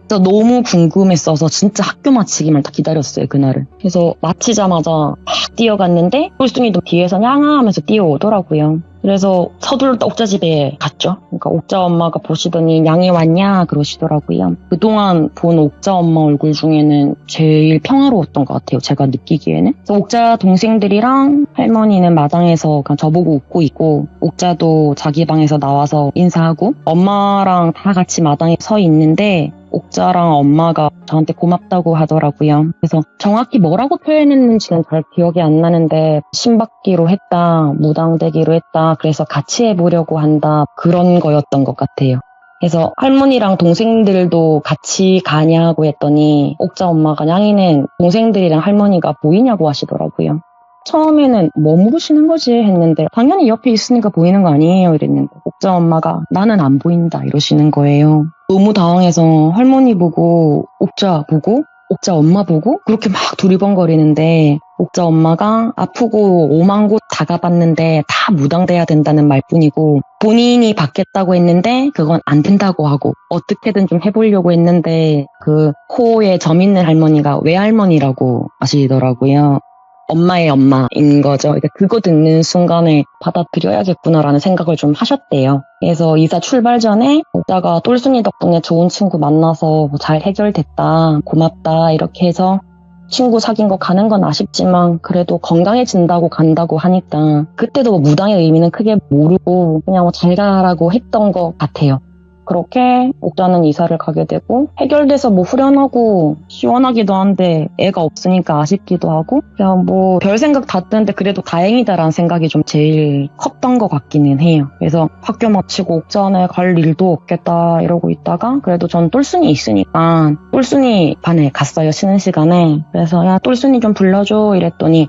그래서 너무 궁금했어서 진짜 학교 마치기만 다 기다렸어요 그날을. 그래서 마치자마자 막 뛰어갔는데 똘순이도 뒤에서 냥아 하면서 뛰어오더라고요. 그래서 서둘러 옥자집에 갔죠. 그러니까 옥자 엄마가 보시더니 양이 왔냐 그러시더라고요. 그동안 본 옥자 엄마 얼굴 중에는 제일 평화로웠던 것 같아요. 제가 느끼기에는. 그래서 옥자 동생들이랑 할머니는 마당에서 그냥 저보고 웃고 있고 옥자도 자기 방에서 나와서 인사하고 엄마랑 다 같이 마당에 서 있는데 옥자랑 엄마가 저한테 고맙다고 하더라고요. 그래서 정확히 뭐라고 표현했는지는 잘 기억이 안 나는데 신받기로 했다, 무당되기로 했다, 그래서 같이 해보려고 한다 그런 거였던 것 같아요. 그래서 할머니랑 동생들도 같이 가냐고 했더니 옥자 엄마가 양이는 동생들이랑 할머니가 보이냐고 하시더라고요. 처음에는 뭐 물으시는 거지 했는데 당연히 옆에 있으니까 보이는 거 아니에요 이랬는데 옥자 엄마가 나는 안 보인다 이러시는 거예요. 너무 당황해서 할머니 보고 옥자 보고 옥자 엄마 보고 그렇게 막 두리번거리는데 옥자 엄마가 아프고 오만 곳 다 가봤는데 다 무당돼야 된다는 말뿐이고 본인이 받겠다고 했는데 그건 안 된다고 하고 어떻게든 좀 해보려고 했는데 그 코에 점 있는 할머니가 외할머니라고 하시더라고요. 엄마의 엄마인 거죠. 그러니까 그거 듣는 순간에 받아들여야겠구나라는 생각을 좀 하셨대요. 그래서 이사 출발 전에 옥자가 똘순이 덕분에 좋은 친구 만나서 잘 해결됐다, 고맙다 이렇게 해서 친구 사귄 거 가는 건 아쉽지만 그래도 건강해진다고 간다고 하니까 그때도 무당의 의미는 크게 모르고 그냥 잘 가라고 했던 것 같아요. 그렇게 옥자는 이사를 가게 되고 해결돼서 뭐 후련하고 시원하기도 한데 애가 없으니까 아쉽기도 하고 그냥 뭐 별 생각 다 드는데 그래도 다행이다라는 생각이 좀 제일 컸던 것 같기는 해요. 그래서 학교 마치고 옥자원에 갈 일도 없겠다 이러고 있다가 그래도 전 똘순이 있으니까 똘순이 반에 갔어요. 쉬는 시간에. 그래서 야 똘순이 좀 불러줘 이랬더니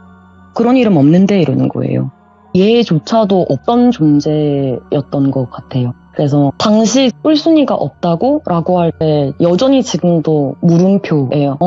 그런 이름 없는데 이러는 거예요. 얘조차도 없던 존재였던 것 같아요. 그래서 당시 똘순이가 없다고? 라고 할 때 여전히 지금도 물음표예요.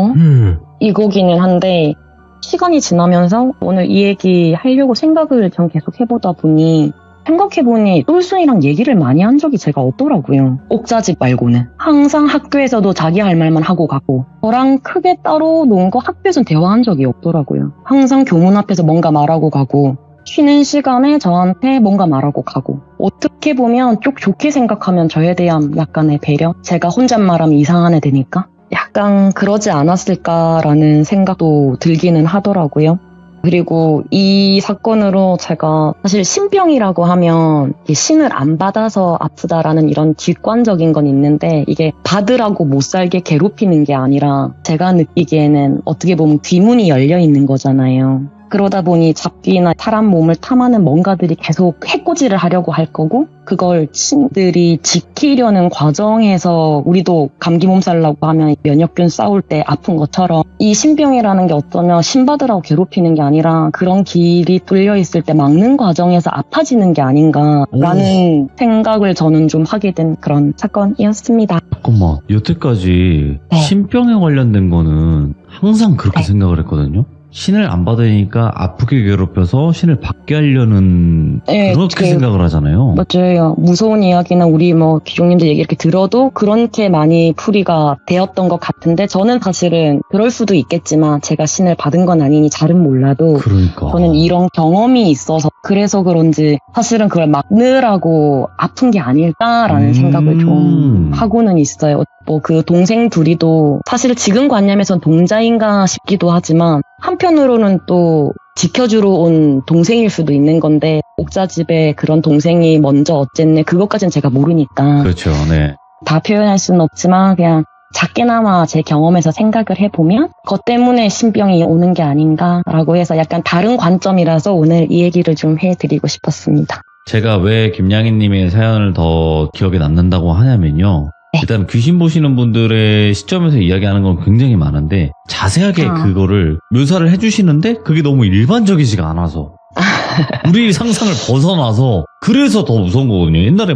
이거기는 한데 시간이 지나면서 오늘 이 얘기 하려고 생각을 전 계속 해보다 보니 생각해보니 똘순이랑 얘기를 많이 한 적이 제가 없더라고요. 옥자집 말고는. 항상 학교에서도 자기 할 말만 하고 가고 저랑 크게 따로 논 거 학교에서는 대화한 적이 없더라고요. 항상 교문 앞에서 뭔가 말하고 가고 쉬는 시간에 저한테 뭔가 말하고 가고 어떻게 보면 쭉 좋게 생각하면 저에 대한 약간의 배려? 제가 혼잣말하면 이상한 애 되니까? 약간 그러지 않았을까라는 생각도 들기는 하더라고요. 그리고 이 사건으로 제가 사실 신병이라고 하면 신을 안 받아서 아프다라는 이런 뒷관적인 건 있는데 이게 받으라고 못 살게 괴롭히는 게 아니라 제가 느끼기에는 어떻게 보면 귀문이 열려 있는 거잖아요. 그러다 보니 잡귀나 사람 몸을 탐하는 뭔가들이 계속 해코지를 하려고 할 거고 그걸 신들이 지키려는 과정에서 우리도 감기 몸살 나고 하면 면역균 싸울 때 아픈 것처럼 이 신병이라는 게 어쩌면 신받으라고 괴롭히는 게 아니라 그런 길이 뚫려 있을 때 막는 과정에서 아파지는 게 아닌가라는 생각을 저는 좀 하게 된 그런 사건이었습니다. 잠깐만, 여태까지 네. 신병에 관련된 거는 항상 그렇게 네. 생각을 했거든요. 신을 안 받으니까 아프게 괴롭혀서 신을 받게 하려는 네, 그렇게 생각을 하잖아요. 맞아요. 무서운 이야기나 우리 기종님들 얘기 이렇게 들어도 그렇게 많이 풀이가 되었던 것 같은데 저는 사실은 그럴 수도 있겠지만 제가 신을 받은 건 아니니 잘은 몰라도 그러니까. 저는 이런 경험이 있어서 그래서 그런지 사실은 그걸 막느라고 아픈 게 아닐까라는 생각을 좀 하고는 있어요. 그 동생 둘이도 사실 지금 관념에선 동자인가 싶기도 하지만 한편으로는 또 지켜주러 온 동생일 수도 있는 건데 옥자집에 그런 동생이 먼저 어쨌네 그것까지는 제가 모르니까 그렇죠. 네. 다 표현할 수는 없지만 그냥 작게나마 제 경험에서 생각을 해보면 그것 때문에 신병이 오는 게 아닌가라고 해서 약간 다른 관점이라서 오늘 이 얘기를 좀 해드리고 싶었습니다. 제가 왜 김양희님의 사연을 더 기억에 남는다고 하냐면요. 네. 일단 귀신 보시는 분들의 시점에서 이야기하는 건 굉장히 많은데 자세하게 그거를 묘사를 해주시는데 그게 너무 일반적이지가 않아서 우리 상상을 벗어나서 그래서 더 무서운 거거든요. 옛날에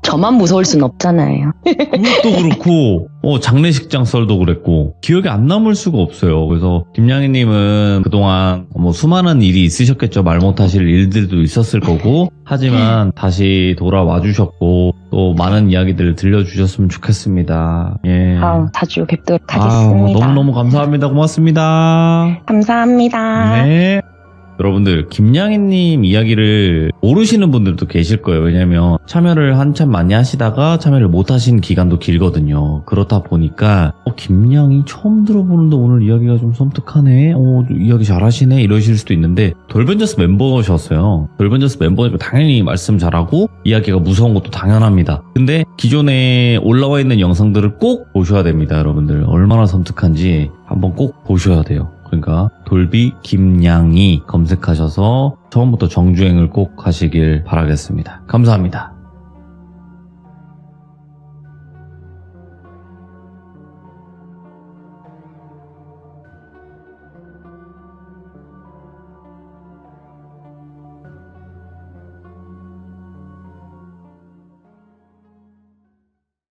저만 무서울 순 없잖아요. 그것도 그렇고 장례식장 썰도 그랬고 기억에 안 남을 수가 없어요. 그래서 김양희님은 그동안 수많은 일이 있으셨겠죠. 말 못하실 일들도 있었을 거고 하지만 다시 돌아와 주셨고 또 많은 이야기들을 들려주셨으면 좋겠습니다. 예. 자주 뵙도록 하겠습니다. 너무너무 감사합니다. 고맙습니다. 감사합니다. 네. 여러분들 김양희님 이야기를 모르시는 분들도 계실 거예요. 왜냐면 참여를 한참 많이 하시다가 참여를 못 하신 기간도 길거든요. 그렇다 보니까 김양희 처음 들어보는데 오늘 이야기가 좀 섬뜩하네, 이야기 잘하시네 이러실 수도 있는데 돌벤져스 멤버셨어요. 돌벤져스 멤버니까 당연히 말씀 잘하고 이야기가 무서운 것도 당연합니다. 근데 기존에 올라와 있는 영상들을 꼭 보셔야 됩니다. 여러분들 얼마나 섬뜩한지 한번 꼭 보셔야 돼요. 그러니까 돌비 김양희 검색하셔서 처음부터 정주행을 꼭 하시길 바라겠습니다. 감사합니다.